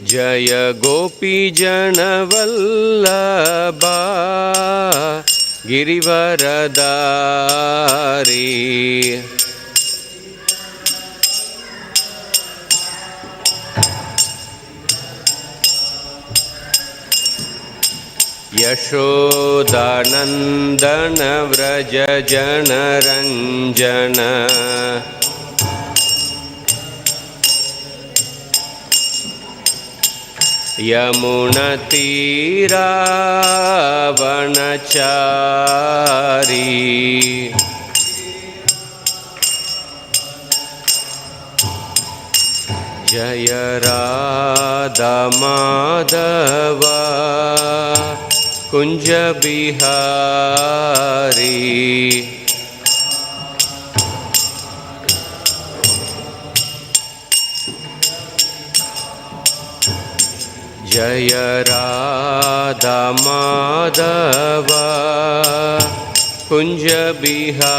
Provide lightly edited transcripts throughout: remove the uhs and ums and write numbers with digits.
जय गोपीजनवल्लभा गिरिवरदारी यशोदानन्दन व्रज जनरञ्जन यमुनतीरावनचारी जय राधा माधव कुंज बिहारी जय राधा माधव कुंज बिहारी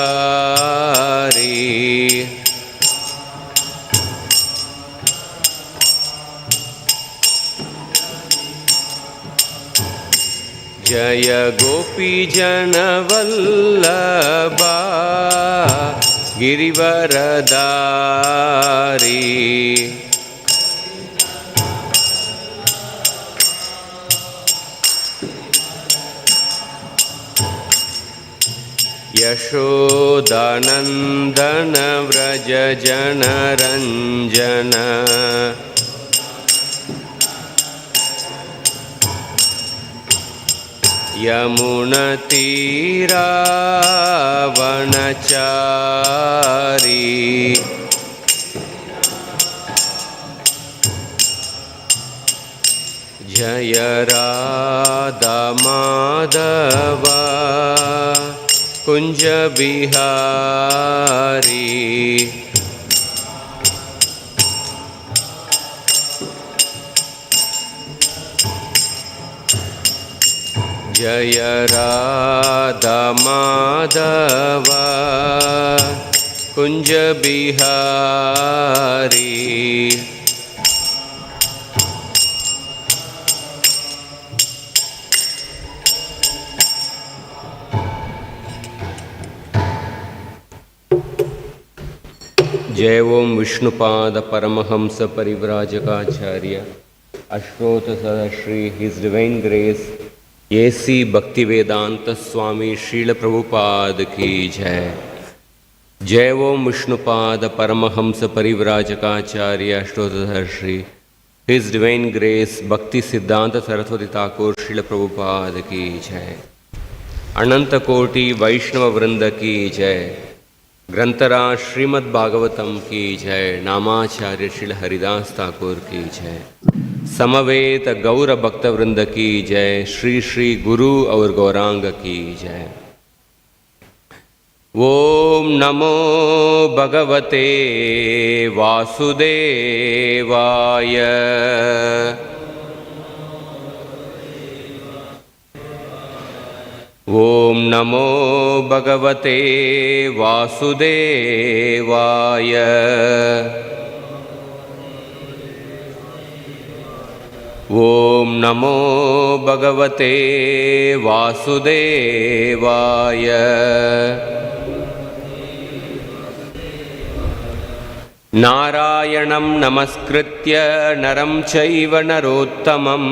जय गोपीजनवल्लभा गिरिवरदारी यशोदानन्दन व्रज जनरञ्जन यमुनतीरावनचारी जय राधा माधव कुंज बिहारी जय राधा माधव कुंज बिहारी जय ओम विष्णुपाद परमहंस परिव्राजकाचार्य अश्रोत सदश्री his divine grace A C Bhakti Vedanta Swami Srila Prabhupada की जय। जय ओम विष्णुपाद परमहंस परिव्राजकाचार्य अश्रोत सदश्री his divine grace Bhakti Siddhanta Saraswati Thakur Srila Prabhupada की जय। अनंत कोटि वैष्णव वृंद की जय। ग्रंथराज श्रीमद् भागवतम की जय। नामाचार्य श्री हरिदास ठाकुर की जय। समवेत गौर भक्त वृंद की जय। श्री श्री गुरु और गौरांग की जय। ओम नमो भगवते वासुदेवाय। ओम नमो भगवते वासुदेवाय। ओम नमो भगवते वासुदेवाय। नारायणं नमस्कृत्य नरं चैव नरोत्तमं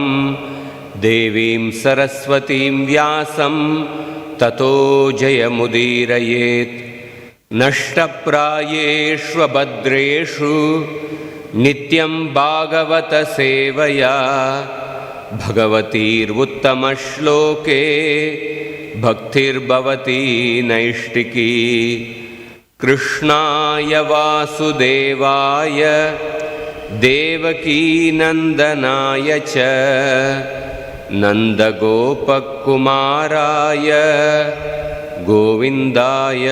देवीं सरस्वतीं व्यासं ततो जयमुदीरयेत्। नष्टप्रायेष्वभद्रेषु नित्यं भागवत सेवया भगवतीर्उत्तमश्लोके भक्तिर्भवती नैष्टिकी। कृष्णाय वासुदेवाय देवकीनन्दनाय च नन्दगोपकुमाराय गोविन्दाय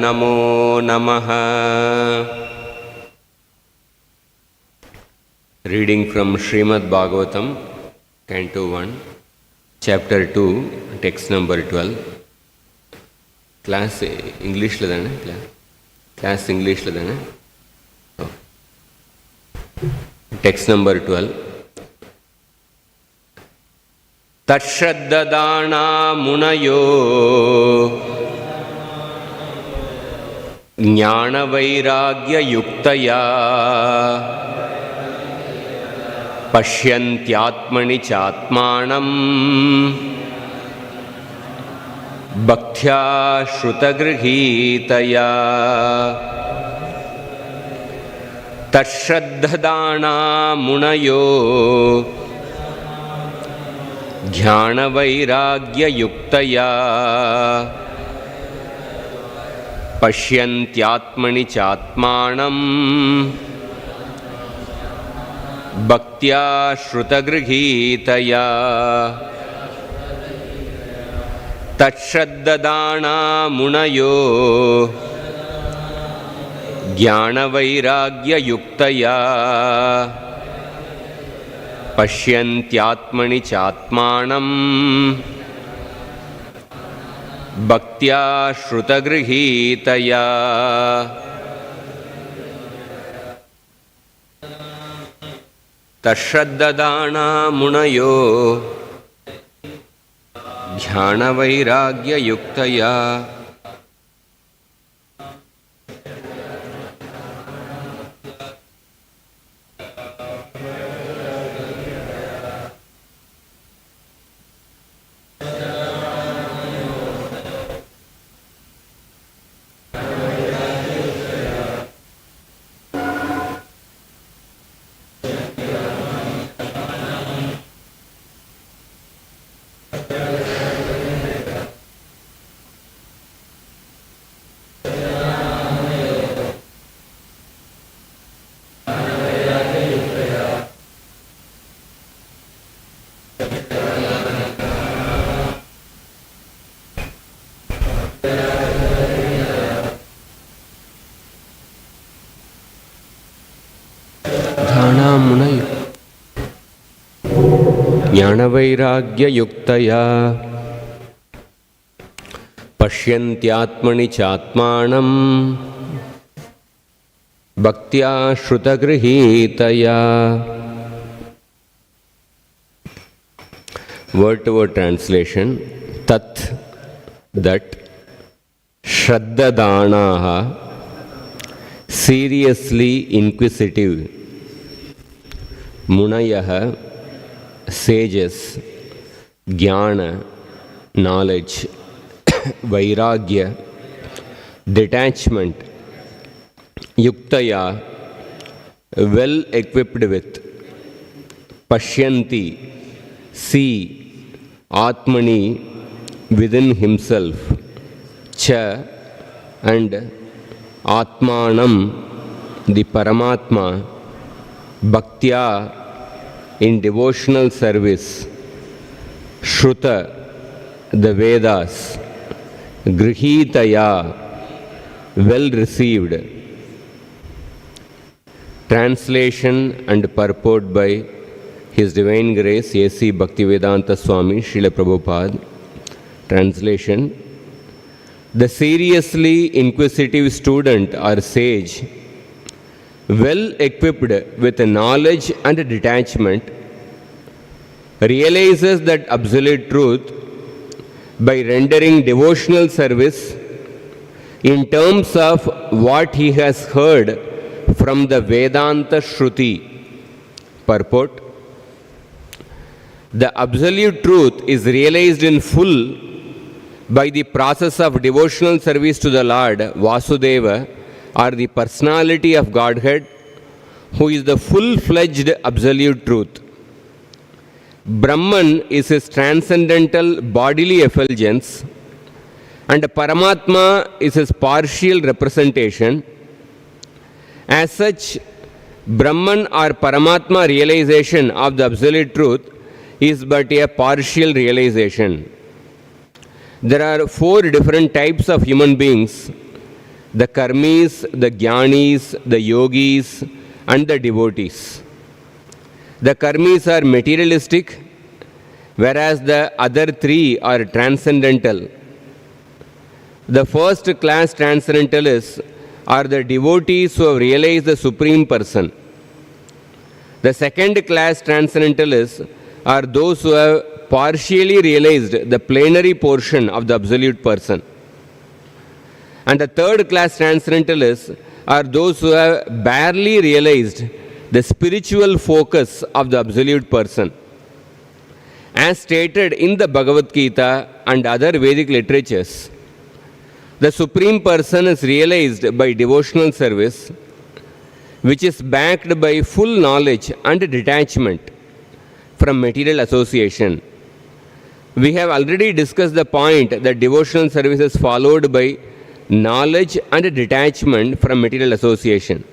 नमो नमः। Reading from Srimad Bhagavatam, Canto 1, Chapter 2, Text number 12. Class English la dana? Class English la dana? Oh. Text number 12. śraddadhānā munayo jñāna-vairāgya-yuktayā paśyanti ātmani cātmānaṁ bhaktyā śruta-gṛhītayā śraddadhānā munayo jñāna-vairāgya-yuktayā paśyanti ātmani cātmānaṁ bhaktyā śruta-gṛhītayā śraddadhānā munayo jñāna-vairāgya-yuktayā paśyanti ātmani cātmānaṁ bhaktyā śruta-gṛhītayā. śraddadhānā munayo jñāna-vairāgya-yuktayā munayo jñāna-vairāgya-yuktayā paśyanti ātmani cātmānaṁ bhaktyā śruta-gṛhītayā. Word to word translation: tat, that, śraddadhānāḥ, seriously inquisitive, munayaḥ, sages, jnana, knowledge, vairāgya, detachment, yuktayā, well equipped with, paśyanti, see, ātmani, within himself, cha, and ātmānam, the Paramātmā, bhaktyā, in devotional service, śruta, the Vedas, gṛhītayā, well received. Translation and purport by His Divine Grace A.C. Bhaktivedanta Swami Srila Prabhupada. Translation: the seriously inquisitive student or sage, well equipped with knowledge and detachment, realizes that absolute truth by rendering devotional service in terms of what he has heard from the Vedānta-śruti. Purport: the absolute truth is realized in full by the process of devotional service to the Lord Vasudeva, or the personality of Godhead, who is the full-fledged absolute truth. Brahman is his transcendental bodily effulgence, and Paramātmā is his partial representation. As such, Brahman or Paramātmā realization of the absolute truth is but a partial realization. There are 4 different types of human beings: the karmis, the jñānis, the yogis, and the devotees. The karmis are materialistic, whereas the other 3 are transcendental. The first class transcendentalists are the devotees who have realized the Supreme Person. The second class transcendentalists are those who have partially realized the plenary portion of the absolute person. And the third class transcendentalists are those who have barely realized the spiritual focus of the absolute person. As stated in the Bhagavad Gita and other Vedic literatures, the Supreme Person is realized by devotional service, which is backed by full knowledge and detachment from material association. We have already discussed the point that devotional service is followed by knowledge and detachment from material association.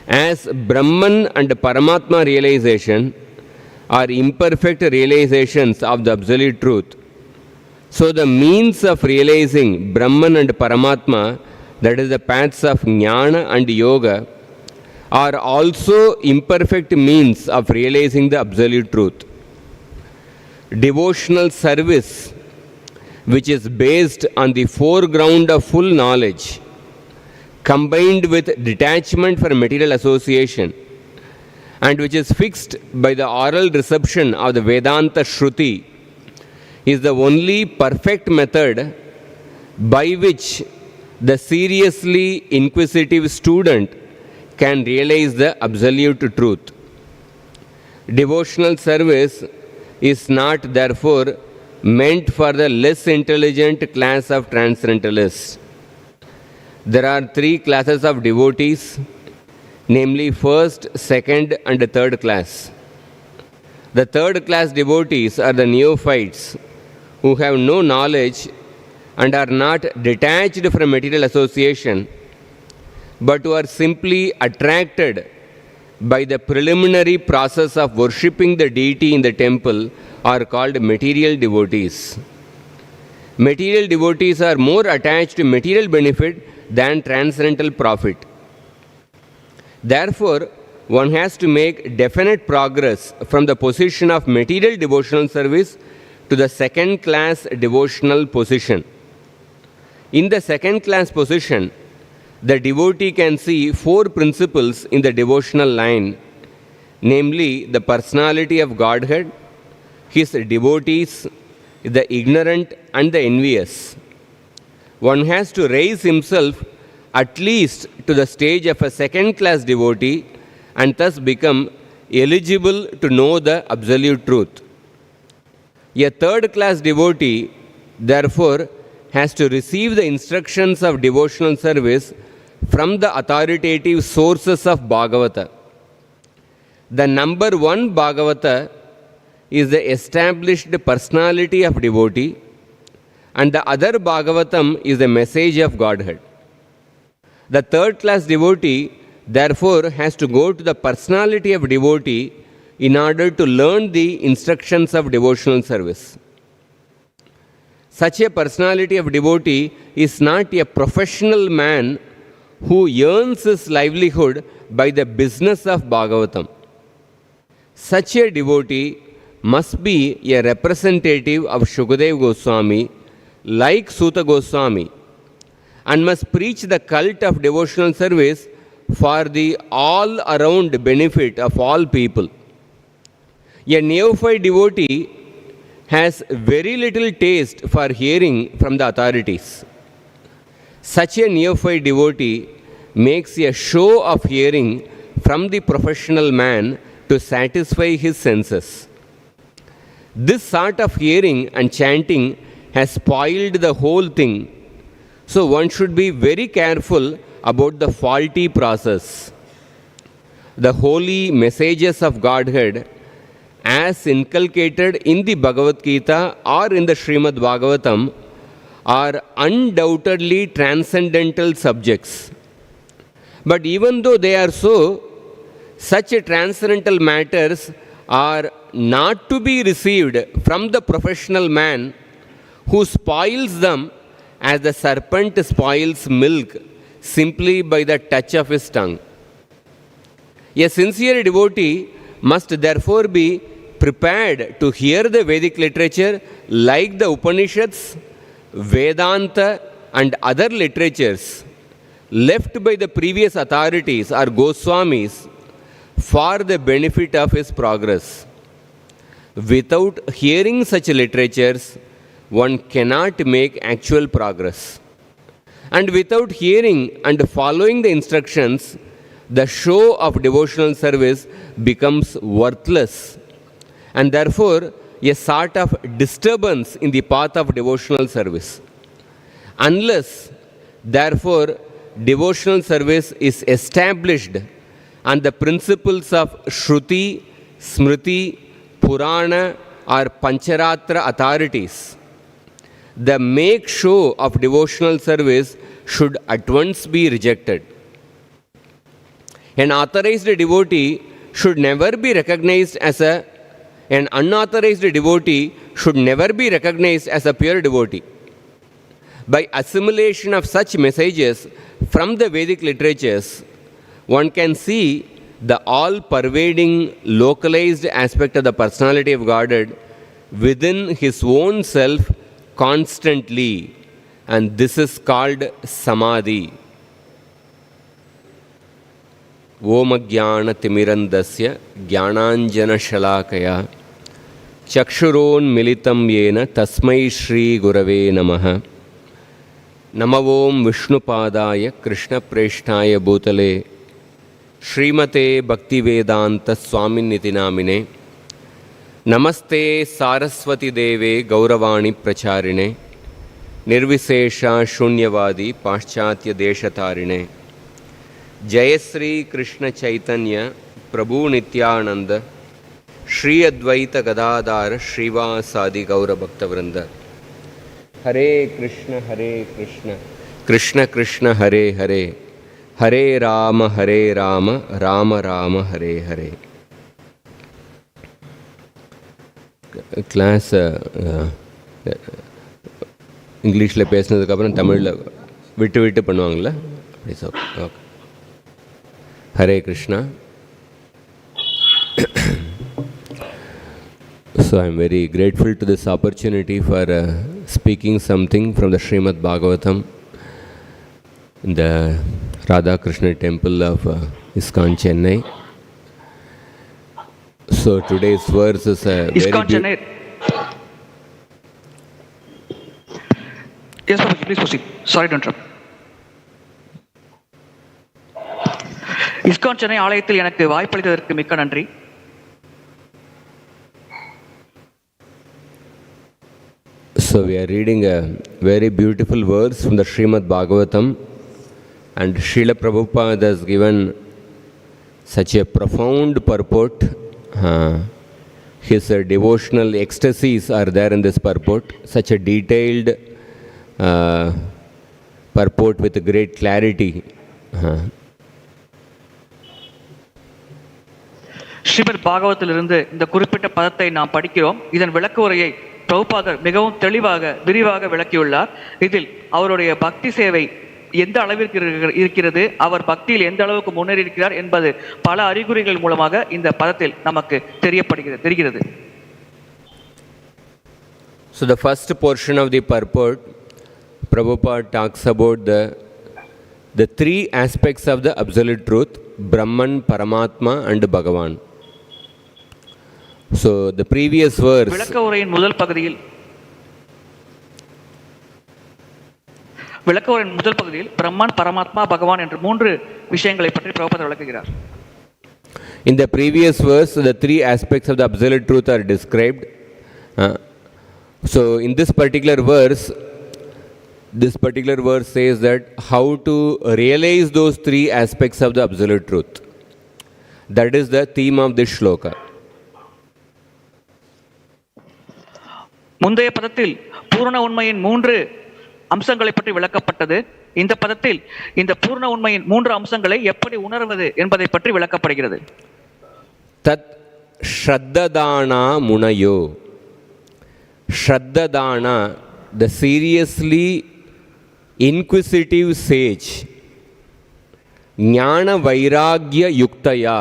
As Brahman and Paramātmā realization are imperfect realizations of the absolute truth, so the means of realizing Brahman and Paramātmā, that is the paths of jnana and yoga, are also imperfect means of realizing the absolute truth. Devotional service, which is based on the foreground of full knowledge, combined with detachment from material association, and which is fixed by the oral reception of the Vedānta-śruti, is the only perfect method by which the seriously inquisitive student can realize the absolute truth. Devotional service is not, therefore, meant for the less intelligent class of transcendentalists. There are three classes of devotees, namely first, second, and third class. The third class devotees are the neophytes who have no knowledge and are not detached from material association, but who are simply attracted by the preliminary process of worshipping the deity in the temple, are called material devotees. Material devotees are more attached to material benefit than transcendental profit. Therefore, one has to make definite progress from the position of material devotional service to the second class devotional position. In the second class position, the devotee can see four principles in the devotional line, namely the personality of Godhead, his devotees, the ignorant and the envious. One has to raise himself at least to the stage of a second class devotee and thus become eligible to know the absolute truth. A third class devotee, therefore, has to receive the instructions of devotional service from the authoritative sources of Bhagavata. The number one Bhagavata is the established personality of devotee, and the other Bhagavatam is the message of Godhead. The third class devotee, therefore, has to go to the personality of devotee in order to learn the instructions of devotional service. Such a personality of devotee is not a professional man who earns his livelihood by the business of Bhagavatam. Such a devotee must be a representative of Shukadeva Goswami, like Suta Goswami, and must preach the cult of devotional service for the all-around benefit of all people. A neophyte devotee has very little taste for hearing from the authorities. Such a neophyte devotee makes a show of hearing from the professional man to satisfy his senses. This sort of hearing and chanting has spoiled the whole thing, so one should be very careful about the faulty process. The holy messages of Godhead, as inculcated in the Bhagavad Gita or in the Srimad Bhagavatam, are undoubtedly transcendental subjects. But even though they are so, such transcendental matters are not to be received from the professional man who spoils them as the serpent spoils milk simply by the touch of his tongue. A sincere devotee must therefore be prepared to hear the Vedic literature like the Upanishads, Vedanta and other literatures left by the previous authorities or Goswamis for the benefit of his progress. Without hearing such literatures, one cannot make actual progress. And without hearing and following the instructions, the show of devotional service becomes worthless, and therefore a sort of disturbance in the path of devotional service. Unless, therefore, devotional service is established and the principles of Shruti, Smriti, Purana or Pancharatra authorities, the make show of devotional service should at once be rejected. An authorized devotee should never be recognized as an unauthorized devotee should never be recognized as a pure devotee. By assimilation of such messages from the Vedic literatures, one can see the all-pervading, localized aspect of the personality of Godhead within his own self constantly, and this is called samadhi. Om jñāna-timirandasya jñānānjana-shalakaya chakshuron militam yena tasmai shri gurave namaha. Namavom Vishnupadaya Krishna Preshtaya Bhutale Srimate Bhakti Vedanta Swaminiti Namine Namaste Saraswati Deve Gauravani Pracharine Nirvisesha Shunyavadi Paśyanty Deshatarine Jayasri Krishna Chaitanya Prabhu Nityananda Shri Advaita Gadadhara Shrivasadi Gaura Bhaktavrinda Hare Krishna, Krishna Krishna, Hare Hare, Hare Rama, Rama Rama, Hare Hare. Class Englishல பேசினதுக்கு அப்புறம் தமிழ்ல விட்டு பண்ணுவாங்கல்ல அப்படி okay. Hare Krishna. So I am very grateful to this opportunity for speaking something from the Srimad Bhagavatam in the Radha Krishna temple of ISKCON Chennai. So today's verse is a ISKCON Chennai. Yes, please proceed. Sorry to interrupt. ISKCON Chennai ஆலயத்தில் எனக்கு வாய்ப்பளித்ததற்கு மிக்க நன்றி. So we are reading a very beautiful verse from the Srimad Bhagavatam, and Srila Prabhupada has given such a profound purport. His devotional ecstasies are there in this purport, such a detailed purport with great clarity. Srimad பாகவத்திலிருந்து இந்த குறிப்பிட்ட பதத்தை நாம் படிக்கிறோம். இதன் விளக்க உரையை பிரபுபாதர் மிகவும் தெளிவாக விரிவாக விளக்கியுள்ளார். இதில் அவருடைய பக்தி சேவை எந்த அளவிற்கு இருக்கிறது, அவர் பக்தியில் எந்த அளவுக்கு முன்னேறி இருக்கிறார் என்பது பல அறிகுறிகள் மூலமாக இந்த பதத்தில் நமக்கு தெரிகிறது. So the first portion of the purport, Prabhupada talks about the three aspects of the absolute truth: Brahman, Paramātmā and Bhagavan. So the previous verse, விளக்க உரையின் முதல் பகுதியில் பிரம்மன், பரமாத்மா, பகவான் என்ற மூன்று விஷயங்களை பற்றி பிரபுபாதர் விளக்குகிறார். In the previous verse, the three aspects of the absolute truth are described. So in this particular verse says that how to realize those three aspects of the absolute truth. That is the theme of this shloka. முந்தைய பதத்தில் பூரண உண்மையின் மூன்று அம்சங்களை பற்றி விளக்கப்பட்டது. இந்த பதத்தில் இந்த பூரண உண்மையின் மூன்று அம்சங்களை எப்படி உணர்வது என்பதை பற்றி விளக்கப்படுகிறது. தத் śraddadhānā munayo. Śraddadhānā, the seriously inquisitive sage, jñāna-vairāgya-yuktayā,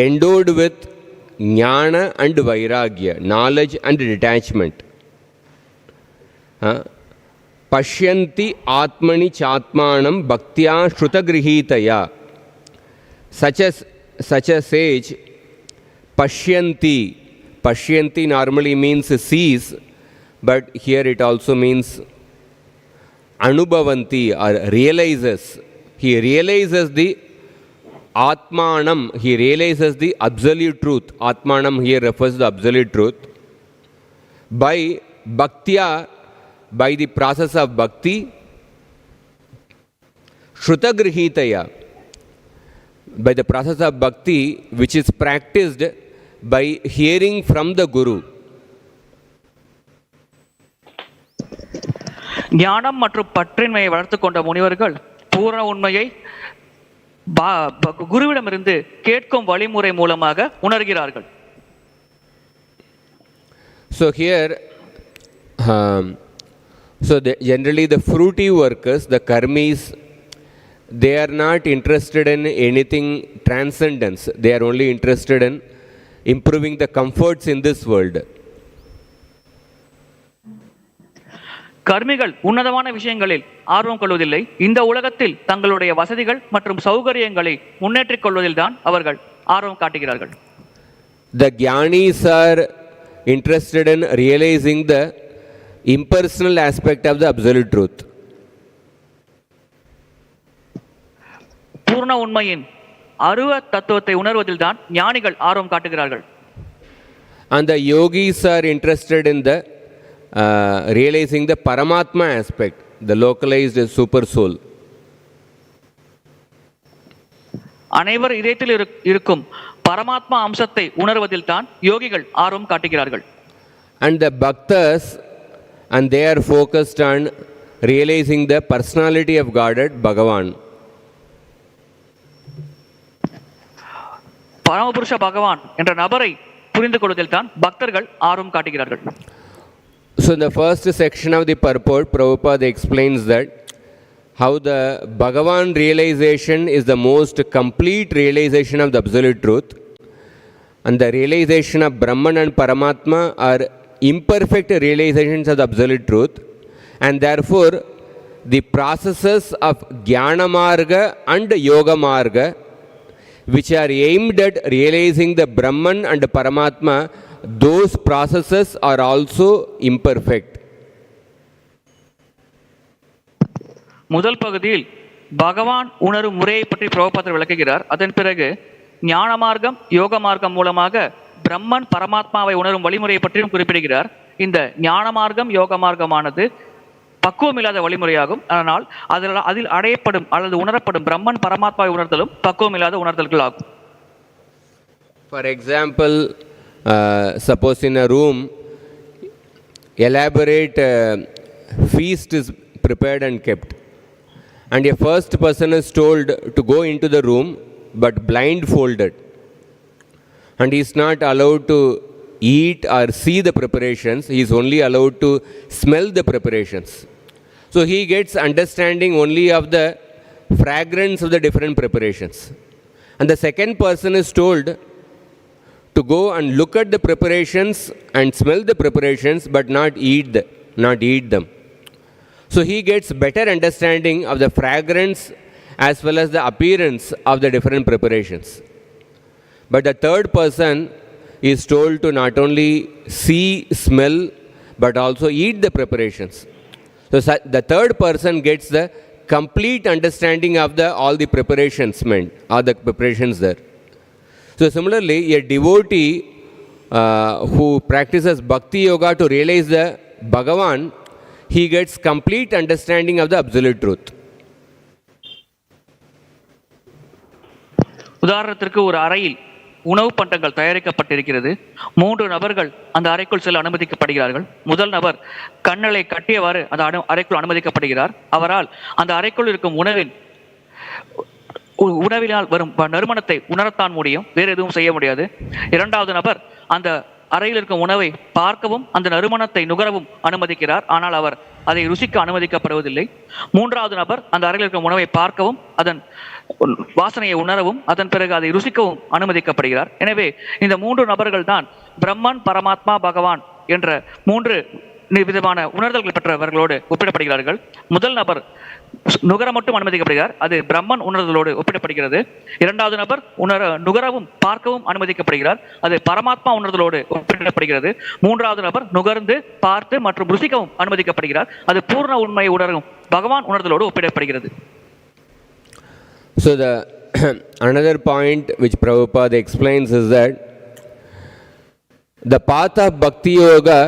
endowed with jnana and vairagya, knowledge and detachment. Paśyanti ātmani cātmānaṁ bhaktyā śruta-gṛhītayā. Such a sage, paśyanti, paśyanti normally means sees, but here it also means anubhavanti or realizes. He realizes the ātmānam, he realizes the absolute truth. Ātmānam here refers to the absolute truth. By bhaktyā, by the process of bhakti, śruta-gṛhītayā, by the process of bhakti which is practiced by hearing from the Guru. ஞானம் மற்றும் பற்றின்மையை வளர்த்து கொண்ட முனிவர்கள் பூரண உண்மையை குருவிடமிருந்து கேட்கும் வழிமுறை மூலமாக உணர்கிறார்கள். So here, generally the fruity workers, the karmis, they are not interested in anything transcendence. They are only interested in improving the comforts in this world. கர்மிகள் உன்னதமான விஷயங்களில் ஆர்வம் கொள்வதில்லை. இந்த உலகத்தில் தங்களுடைய வசதிகள் மற்றும் சௌகரியங்களை முன்னேற்றிக் கொள்வதில் தான் அவர்கள் ஆர்வம் காட்டுகிறார்கள். The jñānis are interested in realizing the impersonal aspect of the absolute truth. பூர்ண உண்மையின் அருவ தத்துவத்தை உணர்வதில் தான் ஞானிகள் ஆர்வம் காட்டுகிறார்கள். And the yogis are interested in the realizing the Paramātmā aspect, the localized super soul. அனைவர் இதயத்தில் இருக்கும் பரமாத்மா அம்சத்தை உணர்வதில் தான் யோகிகள் ஆர்வம் காட்டுகிறார்கள். And the bhaktas, and they are focused on realizing the personality of Godhead, Bhagavan. பரமபுருஷ பகவான் என்ற நபரை புரிந்து கொள்வதில் தான் பக்தர்கள் ஆர்வம் காட்டுகிறார்கள். So in the first section of the Purport, Prabhupada explains that how the Bhagavan realization is the most complete realization of the absolute truth, and the realization of Brahman and Paramātmā are imperfect realizations of the absolute truth, and therefore the processes of jñāna-marga and yoga-marga, which are aimed at realizing the Brahman and Paramātmā, those processes are also imperfect. முதல் பகுதியில் பகவான் உணரும் முறையை பற்றி பிரபுபாதர் விளக்குகிறார். அதன் பிறகு ஞான மார்க்கம் யோக மார்க்கம் மூலமாக பிரம்மன் பரமாத்மாவை உணரும் வழிமுறையை பற்றியும் குறிப்பிடுகிறார். இந்த ஞான மார்க்கம் யோக மார்க்கமானது பக்குவம் இல்லாத வழிமுறையாகும். ஆனால் அதில் அடையப்படும் அல்லது உணரப்படும் பிரம்மன் பரமாத்மாவை உணர்தலும் பக்குவம் இல்லாத உணர்தல்கள் ஆகும். For example, suppose in a room, elaborate feast is prepared and kept, and a first person is told to go into the room but blindfolded, and he is not allowed to eat or see the preparations, he is only allowed to smell the preparations. So he gets understanding only of the fragrance of the different preparations. And the second person is told to go and look at the preparations and smell the preparations but not eat them. So he gets better understanding of the fragrance as well as the appearance of the different preparations. But the third person is told to not only see, smell, but also eat the preparations. So the third person gets the complete understanding of all the preparations meant, all the preparations there. So similarly, a devotee who practices bhakti yoga to realize the Bhagavan, he gets complete understanding of the absolute truth. உதாரணத்திற்கு ஒரு அறையில் உணவு பண்டங்கள் தயாரிக்கப்பட்டிருக்கிறது. 3 நபர்கள் அந்த அறைக்குள் செல்ல அனுமதிக்கப்படுகிறார்கள். முதல் நபர் கண்ணலை கட்டியவாறு அந்த அறைக்குள் அனுமதிக்கப்படுகிறார். அவரால் அந்த அறைக்குள் இருக்கும் உணவினால் வரும் நறுமணத்தை உணரத்தான் முடியும், வேறு எதுவும் செய்ய முடியாது. இரண்டாவது நபர் அந்த அறையில் இருக்கும் உணவை பார்க்கவும் அந்த நறுமணத்தை நுகரவும் அனுமதிக்கிறார். ஆனால் அவர் அதை ருசிக்க அனுமதிக்கப்படுவதில்லை. மூன்றாவது நபர் அந்த அறையில் இருக்கும் உணவை பார்க்கவும் அதன் வாசனையை உணரவும் அதன் பிறகு அதை ருசிக்கவும் அனுமதிக்கப்படுகிறார். எனவே இந்த 3 நபர்கள் தான் பிரம்மன், பரமாத்மா, பகவான் என்ற 3 விதமான உணர்தல்கள் பெற்றவர்களோடு ஒப்பிடப்படுகிறார்கள். முதல் நபர் நுகர மட்டும் அனுமதிக்கப்படுகிறார். அது பிரம்மன் உணர்தலோடு ஒப்பிடப்படுகிறது. இரண்டாவது நபர் நுகரவும் பார்க்கவும் அனுமதிக்கப்படுகிறார். அது பரமாத்மா உணர்தலோடு ஒப்பிடப்படுகிறது. மூன்றாவது நபர் நுகர்ந்து பார்த்து மற்றும் ருசிக்கவும் அனுமதிக்கப்படுகிறார். அது பூர்ண உண்மையை உணரும் பகவான் உணர்தலோடு ஒப்பிடப்படுகிறது. So the another point which Prabhupada explains is that the path of bhakti yoga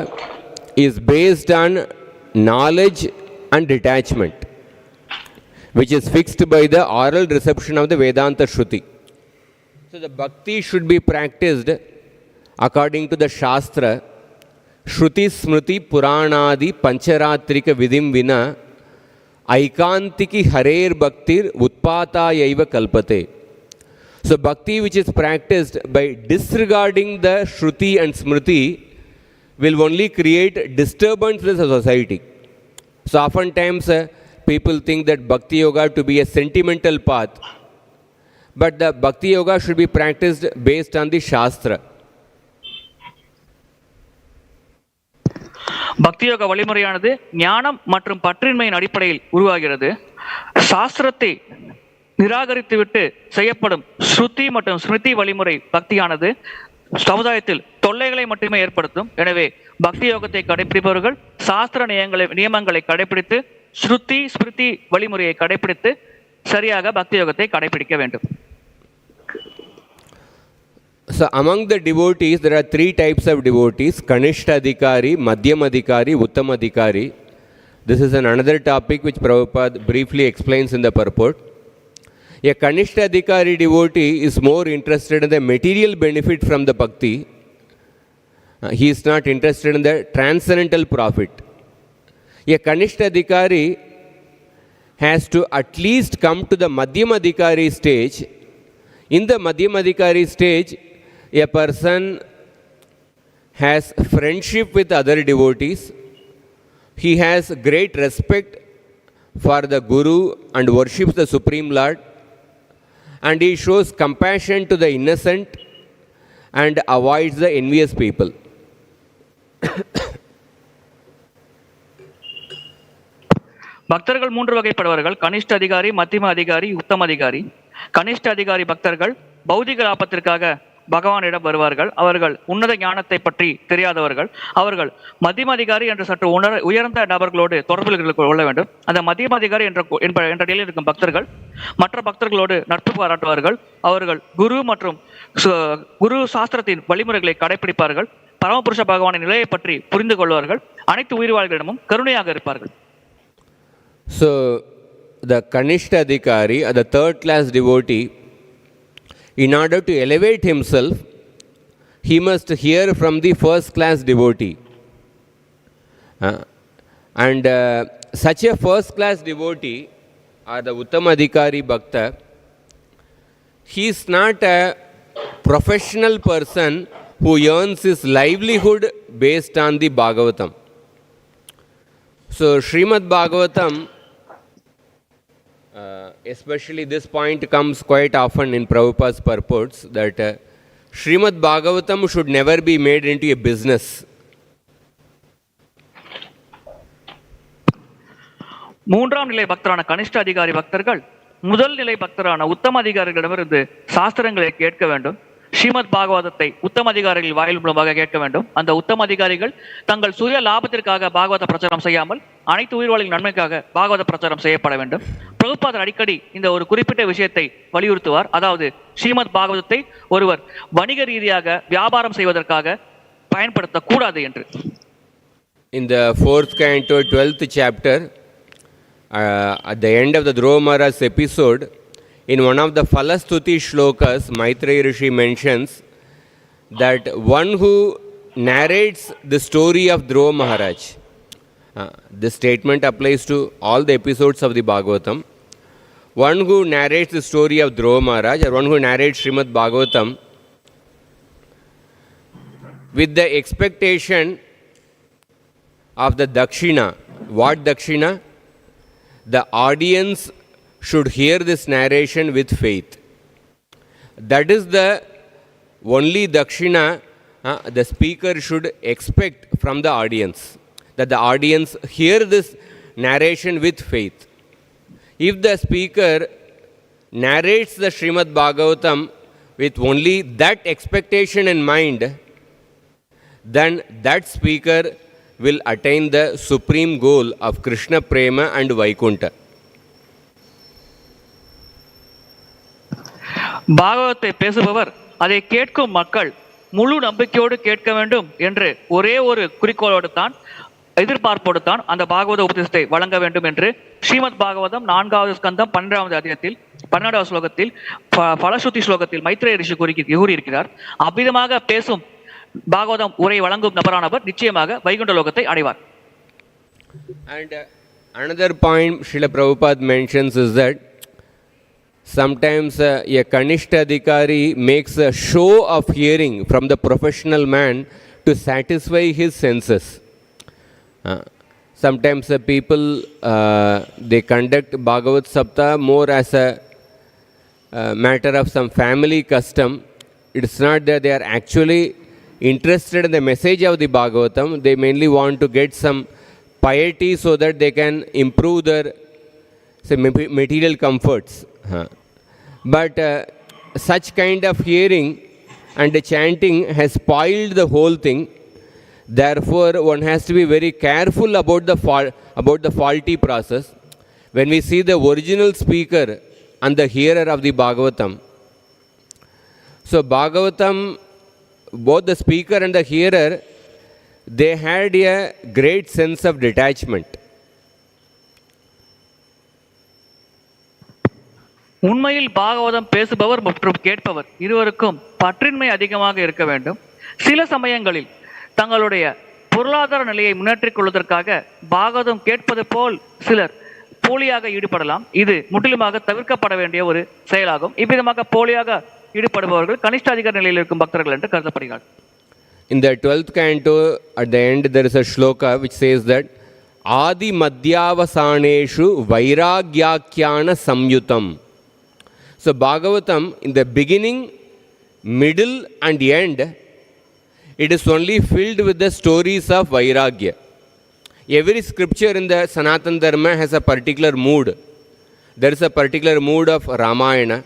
is based on knowledge and detachment, which is fixed by the oral reception of the Vedānta-śruti. So the bhakti should be practiced according to the Shastra, Shruti Smriti Puranadi Pancharatrika Vidim Vina Aikantiki Harer Bhaktir Utpatayaiva Kalpate. So bhakti which is practiced by disregarding the Shruti and Smriti will only create disturbance in the society. So oftentimes people think that bhakti yoga to be a sentimental path, but the bhakti yoga should be practiced based on the Shastra. பக்தி யோக வழிமுறையானது ஞானம் மற்றும் பற்றின்மையின் அடிப்படையில் உருவாகிறது. சாஸ்திரத்தை நிராகரித்துவிட்டு செய்யப்படும் ஸ்ருதி மற்றும் ஸ்மிருதி வழிமுறை பக்தியானது சமுதாயத்தில் தொல்லைகளை மட்டுமே ஏற்படுத்தும். எனவே பக்தி யோகத்தை கடைபிடிப்பவர்கள் சாஸ்திர நியமங்களை கடைபிடித்து ஸ்ருதி ஸ்மிருதி வழிமுறையை கடைபிடித்து சரியாக பக்தி யோகத்தை கடைபிடிக்க வேண்டும். So among the devotees there are three types of devotees: Kanishta-adhikari, Madhyam-adhikari, Uttam-adhikari. This is another topic which Prabhupada briefly explains in the Purport. A Kanishta-adhikari devotee is more interested in the material benefit from the bhakti. He is not interested in the transcendental profit. A Kanishta-adhikari has to at least come to the Madhyam-adhikari stage. In the Madhyam-adhikari stage, a person has friendship with other devotees. He has great respect for the Guru and worships the Supreme Lord. And he shows compassion to the innocent and avoids the envious people. பக்தர்கள் மூன்று வகைப்படுவார்கள்: கனிஷ்ட அதிகாரி, மத்தியம அதிகாரி, உத்தம அதிகாரி. கனிஷ்ட அதிகாரி பக்தர்கள் பௌதிக லாபத்திற்காக பகவானிடம் வருவார்கள். அவர்கள் உன்னத ஞானத்தை பற்றி தெரியாதவர்கள். அவர்கள் மத்தியம அதிகாரி என்ற சற்று உயர்ந்த நபர்களோடு தொடர்புகள் கொள்ள வேண்டும். அந்த மத்தியம அதிகாரி என்ற நிலையில் இருக்கும் பக்தர்கள் மற்ற பக்தர்களோடு நட்பு பாராட்டுவார்கள். அவர்கள் குரு மற்றும் குரு சாஸ்திரத்தின் வழிமுறைகளை கடைபிடிப்பார்கள். பரமபுருஷ பகவானின் நிலையை பற்றி புரிந்து கொள்வார்கள். அனைத்து உயிர்வாழ்களிடமும் கருணையாக இருப்பார்கள். So the Kanishta adhikari, or the third class devotee, in order to elevate himself, he must hear from the first class devotee. And such a first class devotee, or the Uttama adhikari bhakta, he is not a professional person who earns his livelihood based on the Bhagavatam. So Srimad Bhagavatam, especially this point comes quite often in Prabhupada's purports, that Srimad Bhagavatam should never be made into a business. மூன்றாம் நிலை பக்தரான கனிஷ்ட அதிகாரி பக்தர்கள் முதல் நிலை பக்தரான உத்தம அதிகாரிகளிடமிருந்து சாஸ்திரங்களை கேட்க வேண்டும். ஸ்ரீமத் பாகவதத்தை உத்தம அதிகாரிகள் வாயில் மூலமாக கேட்க வேண்டும். அந்த உத்தம அதிகாரிகள் தங்கள் சுய லாபத்திற்காக பாகவத பிரச்சாரம் செய்யாமல் அனைத்து உயிர்வாழின் நன்மைக்காக பாகவத பிரச்சாரம் செய்யப்பட வேண்டும். பிரபுபாதர் அடிக்கடி இந்த ஒரு குறிப்பிட்ட விஷயத்தை வலியுறுத்துவார். அதாவது ஸ்ரீமத் பாகவதத்தை ஒருவர் வணிக ரீதியாக வியாபாரம் செய்வதற்காக பயன்படுத்தக்கூடாது என்று. In the 4th canto, 12th chapter, at the end of the Dhruva Maharaj's episode, in one of the Falastuti shlokas, Maitreya Rishi mentions that one who narrates the story of Dhruva Maharaj, this statement applies to all the episodes of the Bhagavatam. One who narrates the story of Dhruva Maharaj, or one who narrates Srimad Bhagavatam with the expectation of the dakshina. What dakshina? The audience should hear this narration with faith. That is the only dakshina the speaker should expect from the audience, that the audience hear this narration with faith. if the speaker narrates the Srimad Bhagavatam with only that expectation in mind, then that speaker will attain the supreme goal of Krishna Prema and Vaikunta. பாகவத்தை பேசுபவர் அதை கேட்கும் மக்கள் முழு நம்பிக்கையோடு கேட்க வேண்டும் என்று ஒரே ஒரு குறிக்கோளோடு தான், எதிர்பார்ப்போடு தான் அந்த பாகவத உபதேசத்தை வழங்க வேண்டும் என்று ஸ்ரீமத் பாகவதம் 4வது ஸ்கந்தம் 12வது அத்தியாயத்தில் 12வது ஸ்லோகத்தில் பலஸ்ருதி ஸ்லோகத்தில் மைத்ரேய ரிஷி கூறியிருக்கிறார். அவ்விதமாக பேசும் பாகவதம் உரை வழங்கும் நபரானவர் நிச்சயமாக வைகுண்ட லோகத்தை அடைவார். And another point Srila Prabhupada mentions is that sometimes a Kanishta Adhikari makes a show of hearing from the professional man to satisfy his senses. Sometimes people they conduct Bhagavad Sapta more as a matter of some family custom. It's not that they are actually interested in the message of the Bhagavatam. They mainly want to get some piety so that they can improve their material comforts. But such kind of hearing and chanting has spoiled the whole thing. Therefore, one has to be very careful about the faulty process. When we see the original speaker and the hearer of the Bhagavatam, so Bhagavatam, both the speaker and the hearer, they had a great sense of detachment. உண்மையில் பாகவதம் பேசுபவர் மற்றும் கேட்பவர் இருவருக்கும் பற்றின்மை அதிகமாக இருக்க வேண்டும். சில சமயங்களில் தங்களுடைய பொருளாதார நிலையை முன்னேற்றிக் கொள்வதற்காக பாகவதம் கேட்பது போல் சிலர் போலியாக ஈடுபடலாம். இது முற்றிலுமாக தவிர்க்கப்பட வேண்டிய ஒரு செயலாகும். இவ்விதமாக போலியாக ஈடுபடுபவர்கள் கனிஷ்டாதிகார நிலையில் இருக்கும் பக்தர்கள் என்று கருதப்படுகிறார். In the 12th canto, at the end, there is a shloka which says that Adi Madhyavasaneshu Vairāgya-yuktayā samyutam. So Bhagavatam, in the beginning, middle and end, it is only filled with the stories of Vairagya. Every scripture in the Sanatana Dharma has a particular mood. There is a particular mood of Ramayana,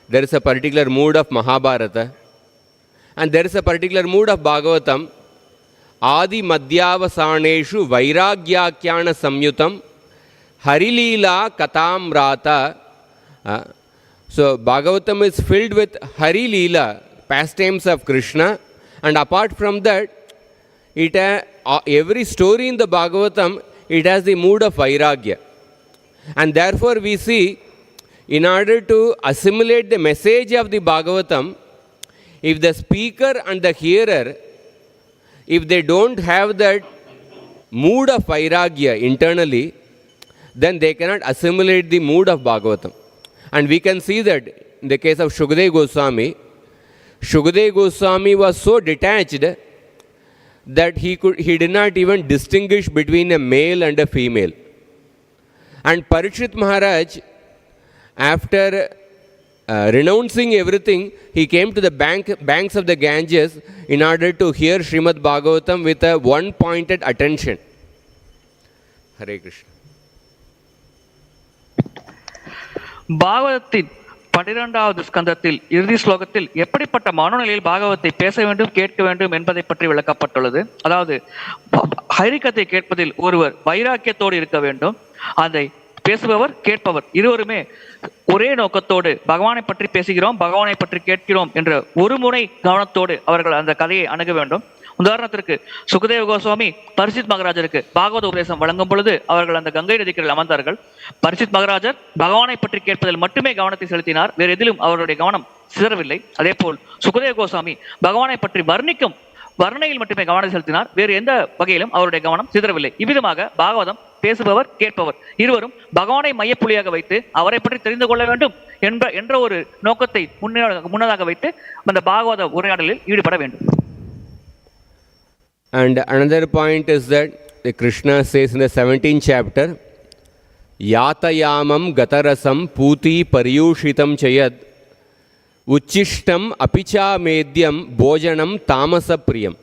there is a particular mood of Mahabharata, and there is a particular mood of Bhagavatam. Adi Madhyavasaneshu Vairāgya-yuktayā samyutam Harilīlā katāmrāta. So Bhagavatam is filled with Hari Leela, pastimes of Krishna, and apart from that, every story in the Bhagavatam, it has the mood of Vairagya. And therefore we see, in order to assimilate the message of the Bhagavatam, if the speaker and the hearer, if they don't have that mood of Vairagya internally, then they cannot assimilate the mood of Bhagavatam. And we can see that in the case of Shukadeva Goswami was so detached that he did not even distinguish between a male and a female. And Parikshit Maharaj, after renouncing everything, he came to the banks of the Ganges in order to hear Srimad Bhagavatam with a one-pointed attention. Hare Krishna. பாகவதத்தின் 12வது ஸ்கந்தத்தில் இறுதி ஸ்லோகத்தில் எப்படிப்பட்ட மனோநிலையில் பாகவத்தை பேச வேண்டும், கேட்க வேண்டும் என்பதை பற்றி விளக்கப்பட்டுள்ளது. அதாவது ஹரிகத்தை கேட்பதில் ஒருவர் வைராக்கியத்தோடு இருக்க வேண்டும். அதை பேசுபவர் கேட்பவர் இருவருமே ஒரே நோக்கத்தோடு பகவானை பற்றி பேசுகிறோம், பகவானை பற்றி கேட்கிறோம் என்ற ஒரு முனை கவனத்தோடு அவர்கள் அந்த கதையை அணுக வேண்டும். உதாரணத்திற்கு சுகதேவ கோஸ்வாமி பரிசித் மகாராஜருக்கு பாகவத உபதேசம் வழங்கும் பொழுது அவர்கள் அந்த கங்கை நதிக்கரையில் அமர்ந்தார்கள். பரிசித் மகாராஜர் பகவானை பற்றி கேட்பதில் மட்டுமே கவனத்தை செலுத்தினார், வேறு எதிலும் அவருடைய கவனம் சிதறவில்லை. அதே போல் சுகதேவ கோஸ்வாமி பகவானை பற்றி வர்ணையில் மட்டுமே கவனம் செலுத்தினார், வேறு எந்த வகையிலும் அவருடைய கவனம் சிதறவில்லை. இவ்விதமாக பாகவதம் பேசுபவர் கேட்பவர் இருவரும் பகவானை மையப்புள்ளியாக வைத்து அவரை பற்றி தெரிந்து கொள்ள வேண்டும் என்ற ஒரு நோக்கத்தை முன்னதாக வைத்து அந்த பாகவத உரையாடலில் ஈடுபட வேண்டும். And another point is that Krishna says in the 17th chapter, Yātayāmam gatarasam pūti paryūshitam chayad uchishtam apicha medyam bhojanam tamasa priyam.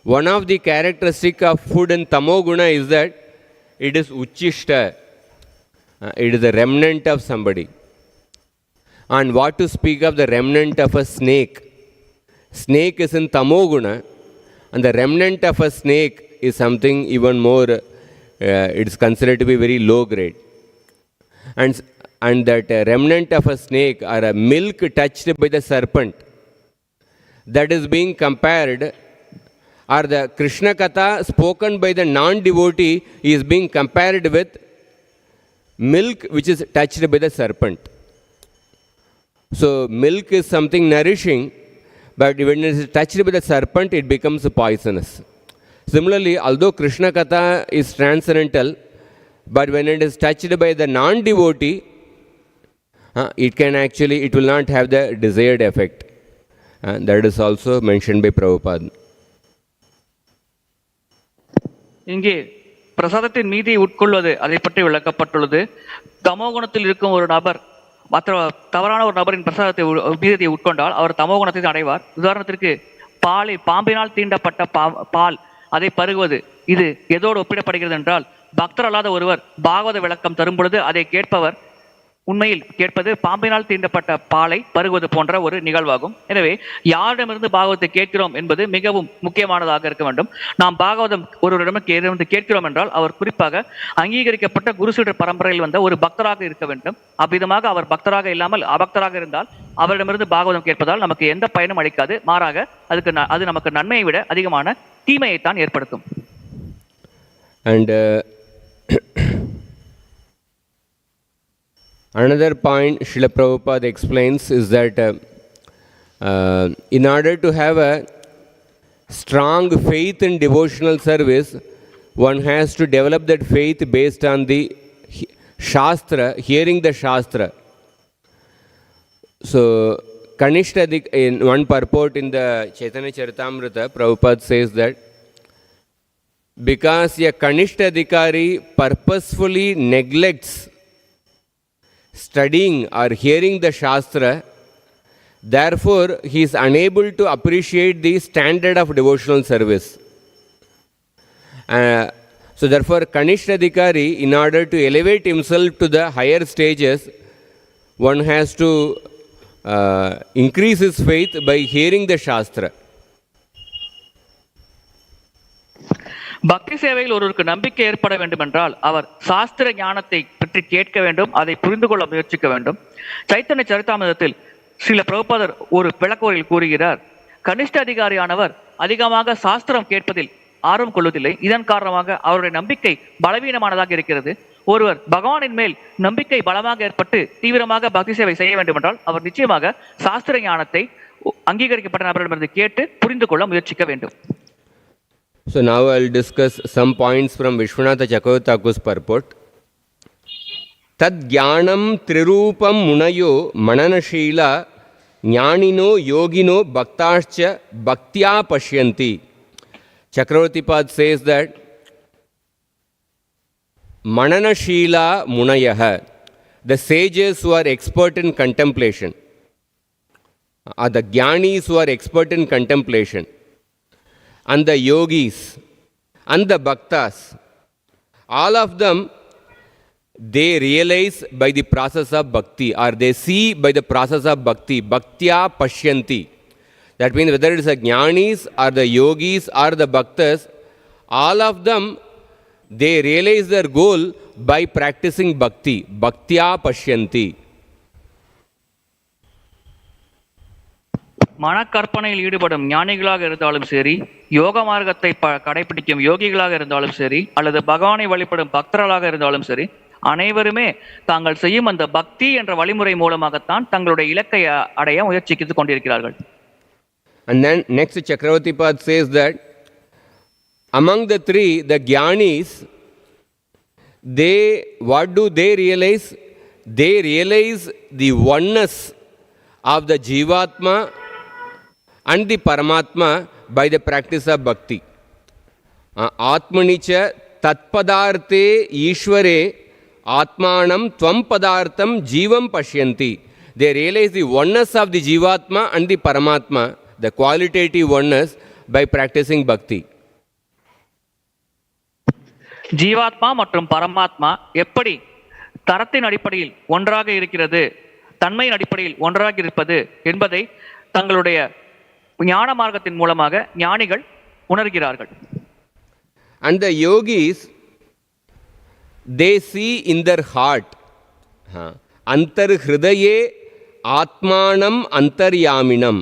One of the characteristics of food in Tamoguna is that it is uchishta. It is the remnant of somebody. And what to speak of the remnant of a snake? Snake is in tamoguna, and the remnant of a snake is something even more, it is considered to be very low grade. And that remnant of a snake or a milk touched by the serpent, that is being compared, or the Krishna Katha spoken by the non-devotee is being compared with milk which is touched by the serpent. So milk is something nourishing, but when it is touched by the serpent, it becomes poisonous. Similarly, although Krishna Katha is transcendental, but when it is touched by the non-devotee, it will not have the desired effect. That is also mentioned by Prabhupada. இங்கே பிரசாதத்தின் மீதி உட்கொள்வது அதை பற்றி விளக்கப்பட்டுள்ளது. தமோகுணத்தில் இருக்கும் ஒரு நபர் மற்ற தவறான ஒரு நபரின் பிரசாதத்தை மீதத்தை உட்கொண்டால் அவர் தமோகுணத்தை அடைவார். உதாரணத்திற்கு பாம்பினால் தீண்டப்பட்ட பால் அதை பருகுவது, இது எதோடு ஒப்பிடப்படுகிறது என்றால், பக்தர் அல்லாத ஒருவர் பாகவத விளக்கம் தரும் பொழுது அதை கேட்பவர் உண்மையில் கேட்பது பாம்பினால் தீண்டப்பட்ட பாலை பருகுவது போன்ற ஒரு நிகழ்வாகும். எனவே யாரிடமிருந்து பாகவத்தை கேட்கிறோம் என்பது மிகவும் முக்கியமானதாக இருக்க வேண்டும். நாம் பாகவதம் ஒருவரிடமிருந்து கேட்கிறோம் என்றால் அவர் குறிப்பாக அங்கீகரிக்கப்பட்ட குருசீடர் பரம்பரையில் வந்த ஒரு பக்தராக இருக்க வேண்டும். அவ்விதமாக அவர் பக்தராக இல்லாமல் அபக்தராக இருந்தால் அவரிடமிருந்து பாகவதம் கேட்பதால் நமக்கு எந்த பயனும் அளிக்காது. மாறாக அது நமக்கு நன்மையை விட அதிகமான தீமையைத்தான் ஏற்படுத்தும். Another point Srila Prabhupada explains is that in order to have a strong faith in devotional service, one has to develop that faith based on the Shastra, hearing the Shastra. So, in one purport in the Chaitanya Charitamrita, Prabhupada says that because a Kanishtadikari purposefully neglects studying or hearing the Shastra, therefore he is unable to appreciate the standard of devotional service. So therefore Kanishtadikari, in order to elevate himself to the higher stages, one has to increase his faith by hearing the Shastra. பக்தி சேவையில் ஒருவருக்கு நம்பிக்கை ஏற்பட வேண்டும் என்றால் அவர் சாஸ்திர ஞானத்தை பற்றி கேட்க வேண்டும், அதை புரிந்து கொள்ள முயற்சிக்க வேண்டும். சைத்தன்ய சரிதாமிரத்தில் ஸ்ரீல பிரபுபாதர் ஒரு விளக்குரையில் கூறுகிறார், கனிஷ்ட அதிகாரியானவர் அதிகமாக சாஸ்திரம் கேட்பதில் ஆர்வம் கொள்வதில்லை. இதன் காரணமாக அவருடைய நம்பிக்கை பலவீனமானதாக இருக்கிறது. ஒருவர் பகவானின் மேல் நம்பிக்கை பலமாக ஏற்பட்டு தீவிரமாக பக்தி சேவை செய்ய வேண்டும் என்றால் அவர் நிச்சயமாக சாஸ்திர ஞானத்தை அங்கீகரிக்கப்பட்ட நபரிடமிருந்து கேட்டு புரிந்து கொள்ள முயற்சிக்க வேண்டும். So now I will discuss some points from Vishwanatha Chakravarti Purport. Tad jnanam trirupam munayo mananashila jnanino yogino bhaktāscha bhaktyā paśyanti. Chakravarti Pad says that mananashila munayaḥ, the sages who are expert in contemplation, are the jnanis who are expert in contemplation, and the yogis and the bhaktas, all of them, they realize by the process of bhakti, or they see by the process of bhakti, bhaktyā paśyanti. That means whether it is the jnanis or the yogis or the bhaktas, all of them, they realize their goal by practicing bhakti, bhaktyā paśyanti. மனக்கற்பனையில் ஈடுபடும் ஞானிகளாக இருந்தாலும் சரி, யோக மார்க்கத்தை கடைபிடிக்கும் யோகிகளாக இருந்தாலும் சரி, அல்லது பகவானை வழிபடும் பக்தர்களாக இருந்தாலும் சரி, அனைவருமே தாங்கள் செய்யும் அந்த பக்தி என்ற வழிமுறை மூலமாகத்தான் தங்களுடைய இலக்கை அடைய முயற்சித்துக் கொண்டிருக்கிறார்கள். And then next Chakravarti Pad says that among the three, the jnanis, what do they realize? They realize the oneness of the Jivatma and the Paramātmā by the practice of bhakti. ātmani ca tatpadarte īśvare ātmānam tvam padartam jivam paśyanti. They realize the oneness of the Jivatma and the Paramātmā, the qualitative oneness, by practicing bhakti. ஜீவாத்மா மற்றும் பரமாத்மா எப்படி தரத்தின் அடிப்படையில் ஒன்றாக இருக்கிறது, தன்மையின் அடிப்படையில் ஒன்றாக இருப்பது என்பதை தங்களுடைய ஞான மார்க்கத்தின் மூலமாக ஞானிகள் உணர்கிறார்கள். And the yogis, they see in their heart, antar-hridaye ātmānam antaryaminam.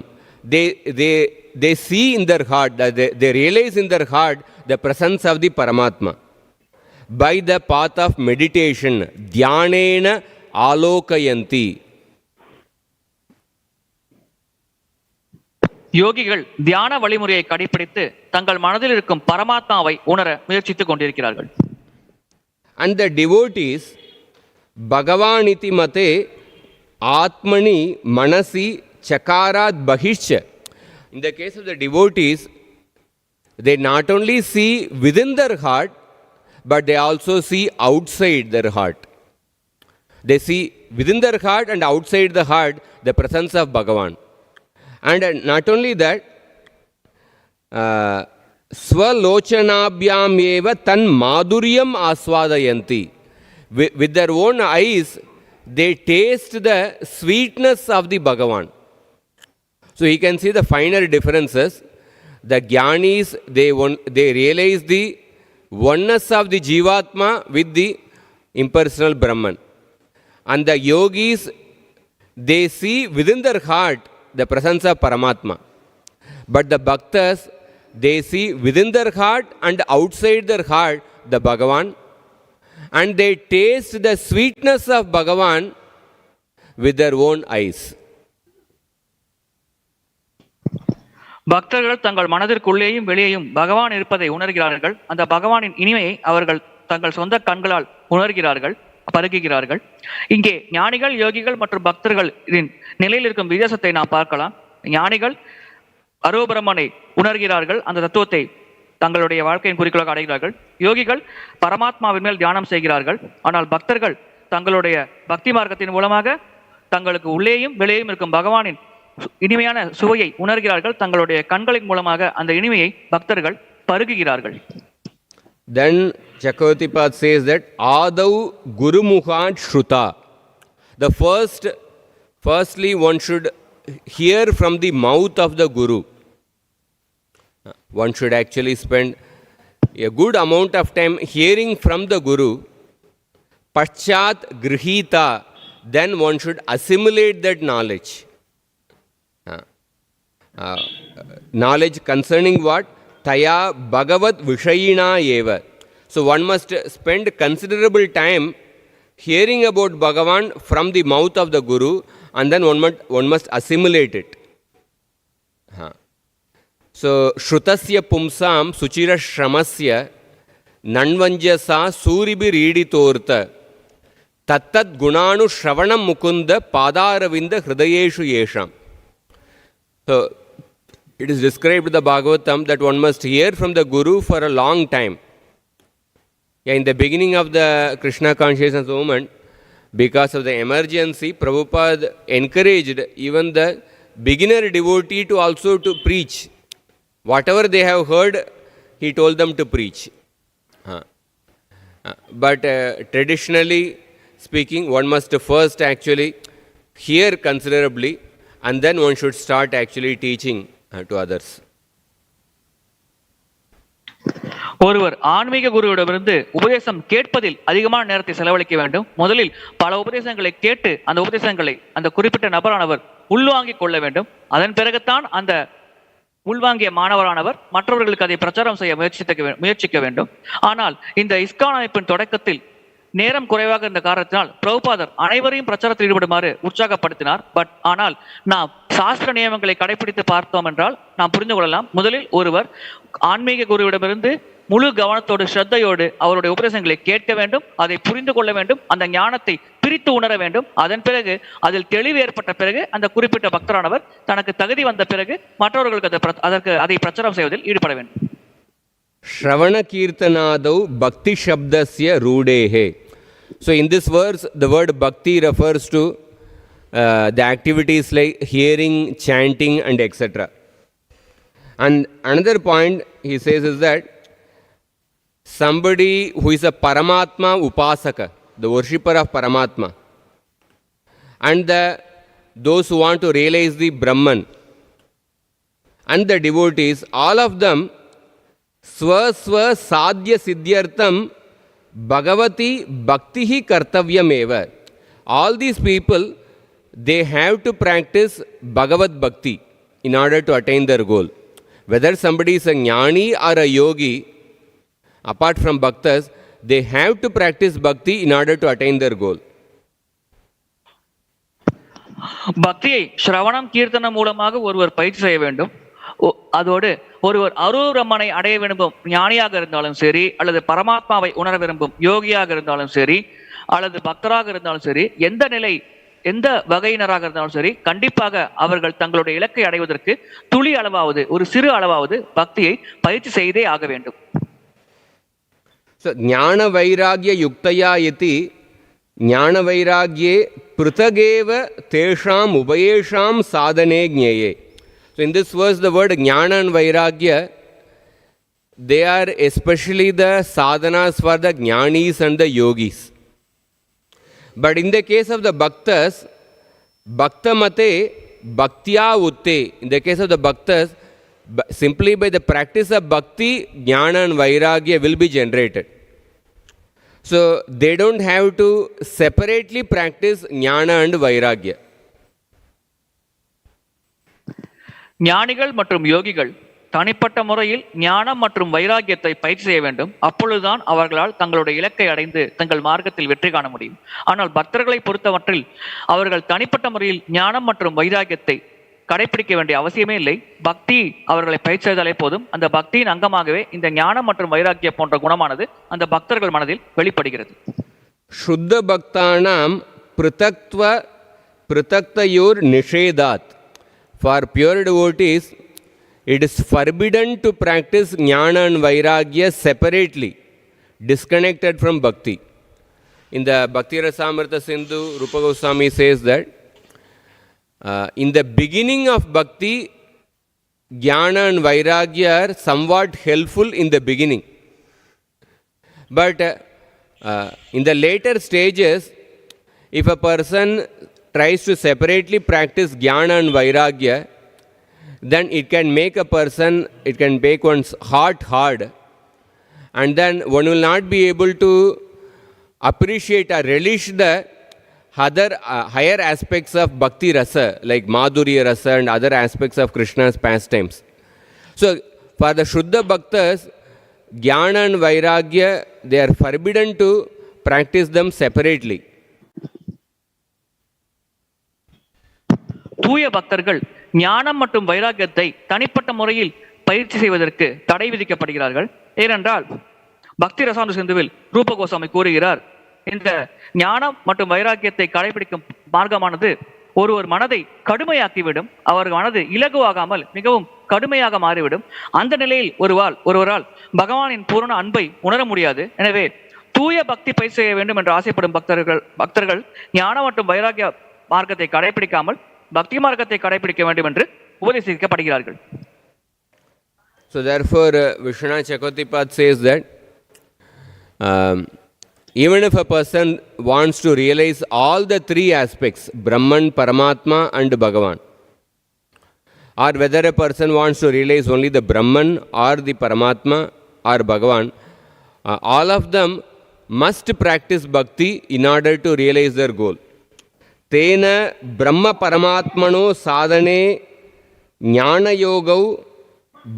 They see in their heart, that they realize in their heart the presence of the Paramātmā. By the path of meditation, jñāna-vairāgya-yuktayā. யோகிகள் தியான வழிமுறையை கடைபிடித்து தங்கள் மனதில் இருக்கும் பரமாத்மாவை உணர முயற்சித்துக் கொண்டிருக்கிறார்கள். And the devotees, Bhagavaniti mate ātmani manasi chakarat bahishya. In the case of the devotees, they not only see within their heart, but they also see outside their heart. They see within their heart and outside the heart the presence of Bhagavan. And not only that, swalochanabhyam eva tan madhuryam aswadayanti. With their own eyes, they taste the sweetness of the Bhagavan. So you can see the finer differences. The jnanis, they realize the oneness of the Jivatma with the impersonal Brahman. And the yogis, they see within their heart the presence of Paramātmā. But the bhaktas, they see within their heart and outside their heart the Bhagavan. And they taste the sweetness of Bhagavan with their own eyes. பக்தர்கள் தங்கள் மனதிற்குள்ளேயும் வெளியேயும் பகவான் இருப்பதை உணர்கிறார்கள். அந்த பகவானின் இனிமையை அவர்கள் தங்கள் சொந்த கண்களால் உணர்கிறார்கள், பருகுகிறார்கள். இங்கே ஞானிகள், யோகிகள் மற்றும் பக்தர்கள் நிலையில் இருக்கும் வித்தியாசத்தை நாம் பார்க்கலாம். ஞானிகள் அரோபிரமனை உணர்கிறார்கள், அந்த தத்துவத்தை தங்களுடைய வாழ்க்கையின் குறிக்கோளாக அடைகிறார்கள். யோகிகள் பரமாத்மாவின் மேல் தியானம் செய்கிறார்கள். ஆனால் பக்தர்கள் தங்களுடைய பக்தி மார்க்கத்தின் மூலமாக தங்களுக்கு உள்ளேயும் வெளியேயும் இருக்கும் பகவானின் இனிமையான சுவையை உணர்கிறார்கள். தங்களுடைய கண்களின் மூலமாக அந்த இனிமையை பக்தர்கள் பருகுகிறார்கள். Then Chakravartipad says that Ādau Gurumukhat Śruta. The firstly one should hear from the mouth of the Guru. One should actually spend a good amount of time hearing from the Guru. paśyanty, then one should assimilate that knowledge. Knowledge concerning what? Taya Bhagavat Vishayina eva. So one must spend considerable time hearing about Bhagavan from the mouth of the Guru, and then one must assimilate it. So shrutasya pumsam suchira shramasya nanvanjasa suribiriditorta tattat gunanu shravanam mukunda padaravinda hridayeshu yesham. So it is described in the Bhagavatam that one must hear from the Guru for a long time. In the beginning of the Krishna consciousness movement, because of the emergency, Prabhupada encouraged even the beginner devotee to also to preach. Whatever they have heard, he told them to preach. But traditionally speaking, one must first actually hear considerably, and then one should start actually teaching to others. ஒருவர் ஆன்மீக குருவிடமிருந்து உபதேசம் கேட்பதில் அதிகமான நேரத்தை செலவழிக்க வேண்டும். முதலில் பல உபதேசங்களை கேட்டு அந்த உபதேசங்களை அந்த குறிப்பிட்ட நபரானவர் உள்வாங்கிக் கொள்ள வேண்டும். அதன் பிறகுதான் அந்த உள்வாங்கிய மாணவரானவர் மற்றவர்களுக்கு அதை பிரச்சாரம் செய்ய முயற்சிக்க வேண்டும். ஆனால் இந்த இஸ்கான் அமைப்பின் தொடக்கத்தில் நேரம் குறைவாக இருந்த காரணத்தினால் பிரபுபாதர் அனைவரையும் பிரச்சாரத்தில் ஈடுபடுமாறு உற்சாகப்படுத்தினார். ஆனால் நாம் சாஸ்திர நியமங்களை கடைபிடித்து பார்த்தோம் என்றால் நாம் புரிந்து கொள்ளலாம். முதலில் ஒருவர் ஆன்மீக குருவிடமிருந்து முழு கவனத்தோடு ஸ்ரத்தையோடு அவருடைய உபதேசங்களை கேட்க வேண்டும், அதை புரிந்து கொள்ள வேண்டும், அந்த ஞானத்தை பிரித்து உணர வேண்டும். அதன் பிறகு அதில் தெளிவு ஏற்பட்ட பிறகு அந்த குறிப்பிட்ட பக்தரானவர் தனக்கு தகுதி வந்த பிறகு மற்றவர்களுக்கு அதை பிரச்சாரம் செய்வதில் ஈடுபட வேண்டும். Shravana Kirtanādau Bhakti Shabdasya Rūdehe. So in this verse, the word Bhakti refers to the activities like hearing, chanting and etc. And another point he says is that somebody who is a Paramātmā Upasaka, the worshipper of Paramātmā, and those who want to realize the Brahman, and the devotees, all of them, swa sadhya siddhyartam bhagavati bhaktihi kartavyameva. All these people, they have to practice Bhagavad Bhakti in order to attain their goal. Whether somebody is a jnani or a yogi, apart from bhaktas, they have to practice bhakti in order to attain their goal. பக்தியை ஸ்ரவணம் கீர்த்தனம் மூலமாக ஒருவர் பயிற்சி செய்ய வேண்டும். அதோடு ஒருவர் அரூரமனை அடைய விரும்பும் ஞானியாக இருந்தாலும் சரி, அல்லது பரமாத்மாவை உணர விரும்பும் யோகியாக இருந்தாலும் சரி, அல்லது பக்தராக இருந்தாலும் சரி, எந்த நிலை எந்த வகையினராக இருந்தாலும் சரி, கண்டிப்பாக அவர்கள் தங்களுடைய இலக்கை அடைவதற்கு துளி அளவாவது, ஒரு சிறு அளவாவது பக்தியை பயிற்சி செய்தே ஆக வேண்டும். jñāna-vairāgya-yuktayā iti jñāna-vairāgye prithageva tesham ubayesham sadhane jñeye. So in this verse, the word jnana and vairagya, they are especially the sadhanas for the jnanis and the yogis. But in the case of the bhaktas, bhaktamate bhaktyā utte, in the case of the bhaktas, simply by the practice of bhakti, jnana and vairagya will be generated. So they don't have to separately practice jnana and vairagya. ஞானிகள் மற்றும் யோகிகள் தனிப்பட்ட முறையில் ஞானம் மற்றும் வைராகியத்தை பயிற்சி செய்ய வேண்டும். அப்பொழுதுதான் அவர்களால் தங்களுடைய இலக்கை அடைந்து தங்கள் மார்க்கத்தில் வெற்றி காண முடியும். ஆனால் பக்தர்களை பொறுத்தமட்டில் அவர்கள் தனிப்பட்ட முறையில் ஞானம் மற்றும் வைராகியத்தை கடைபிடிக்க வேண்டிய அவசியமே இல்லை. பக்தி அவர்களை பயிற்சி செய்தாலே போதும். அந்த பக்தியின் அங்கமாகவே இந்த ஞானம் மற்றும் வைராகியம் போன்ற குணமானது அந்த பக்தர்கள் மனதில் வெளிப்படுகிறது. śruta-gṛhītayā prithaktayor nishedat. For pure devotees, it is forbidden to practice jnana and vairagya separately, disconnected from bhakti. In the Bhakti Rasamrita Sindhu, Rupa Goswami says that in the beginning of bhakti, jnana and vairagya are somewhat helpful in the beginning. But in the later stages, if a person tries to separately practice jnana and vairagya, then it can make one's heart hard, and then one will not be able to appreciate or relish the other higher aspects of bhakti rasa, like madhurya rasa and other aspects of Krishna's pastimes. So for the Shuddha Bhaktas, jnana and vairagya, they are forbidden to practice them separately. தூய பக்தர்கள் ஞானம் மற்றும் வைராகியத்தை தனிப்பட்ட முறையில் பயிற்சி செய்வதற்கு தடை விதிக்கப்படுகிறார்கள். ஏனென்றால் பக்தி ரசாமృత சிந்துவில் ரூப கோஸ்வாமி கூறுகிறார், இந்த ஞானம் மற்றும் வைராகியத்தை கடைபிடிக்கும் மார்க்கமானது ஒருவர் மனதை கடுமையாக்கிவிடும். அவர் மனது இலகுவாகாமல் மிகவும் கடுமையாக மாறிவிடும். அந்த நிலையில் ஒருவரால் பகவானின் பூரண அன்பை உணர முடியாது. எனவே தூய பக்தி பயிற்சி செய்ய வேண்டும் என்று ஆசைப்படும் பக்தர்கள் ஞான மற்றும் வைராகிய மார்க்கத்தை கடைபிடிக்காமல் பக்தி மார்க்கத்தை கடைபிடிக்க வேண்டும் என்று உபதேசிக்கப்படுகிறார்கள். So therefore, Vishwanath Chakravartipad says that even if a person wants to realize all the three aspects, Brahman, Paramātmā and Bhagavan, or whether a person wants to realize only the Brahman or the Paramātmā or Bhagavan, all of them must practice bhakti in order to realize their goal. Tena Brahma Paramatmano sadhane jnana yogau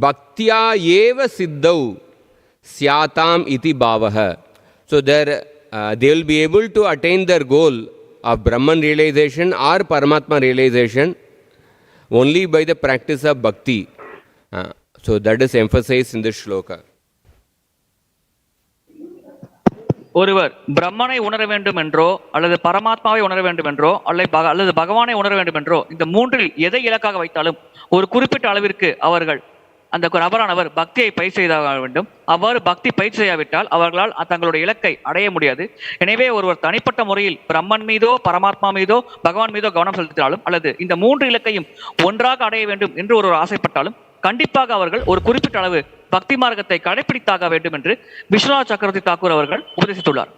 bhaktyā eva siddhau syatam iti bhavaha. So they will be able to attain their goal of Brahman realization or Paramatma realization only by the practice of bhakti. So that is emphasized in this shloka. ஒருவர் பிரம்மனை உணர வேண்டும் என்றோ அல்லது பரமாத்மாவை உணர வேண்டும் என்றோ அல்லது பகவானை உணர வேண்டும் என்றோ இந்த மூன்றில் எதை இலக்காக வைத்தாலும் ஒரு குறிப்பிட்ட அளவிற்கு அவர்கள் அந்த நபரானவர் பக்தியை பயிற்சி செய்தாக வேண்டும். அவ்வாறு பக்தி பயிற்சி செய்யாவிட்டால் அவர்களால் தங்களுடைய இலக்கை அடைய முடியாது. எனவே ஒருவர் தனிப்பட்ட முறையில் பிரம்மன் மீதோ பரமாத்மா மீதோ பகவான் மீதோ கவனம் செலுத்தினாலும் அல்லது இந்த மூன்று இலக்கையும் ஒன்றாக அடைய வேண்டும் என்று ஒருவர் ஆசைப்பட்டாலும் கண்டிப்பாக அவர்கள் ஒரு குறிப்பிட்ட அளவு பக்தி மார்க்கத்தை கடைபிடித்தாக வேண்டும் என்று விஸ்வநாத் சக்கரவர்த்தி தாக்கூர் அவர்கள் உபதேசித்துள்ளார்.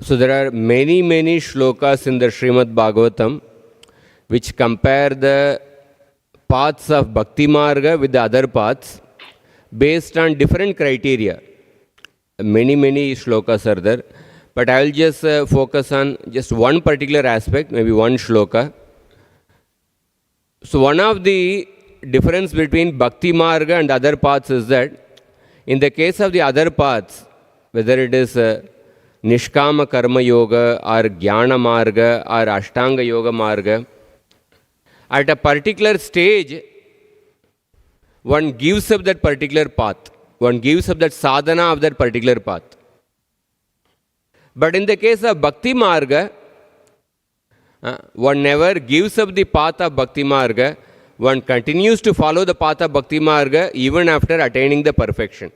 So there are many shlokas in the Srimad Bhagavatam which compare the paths of Bhakti Marga with the other paths based on different criteria. Many shlokas are there, but I will just focus on just one particular aspect, maybe one shloka. So one of the difference between Bhakti Marga and other paths is that in the case of the other paths, whether it is Nishkama Karma Yoga or Jnana Marga or Ashtanga Yoga Marga, at a particular stage, one gives up that particular path. One gives up that sadhana of that particular path. But in the case of Bhakti Marga, one never gives up the path of Bhakti Marga. One continues to follow the path of Bhakti Marga even after attaining the perfection.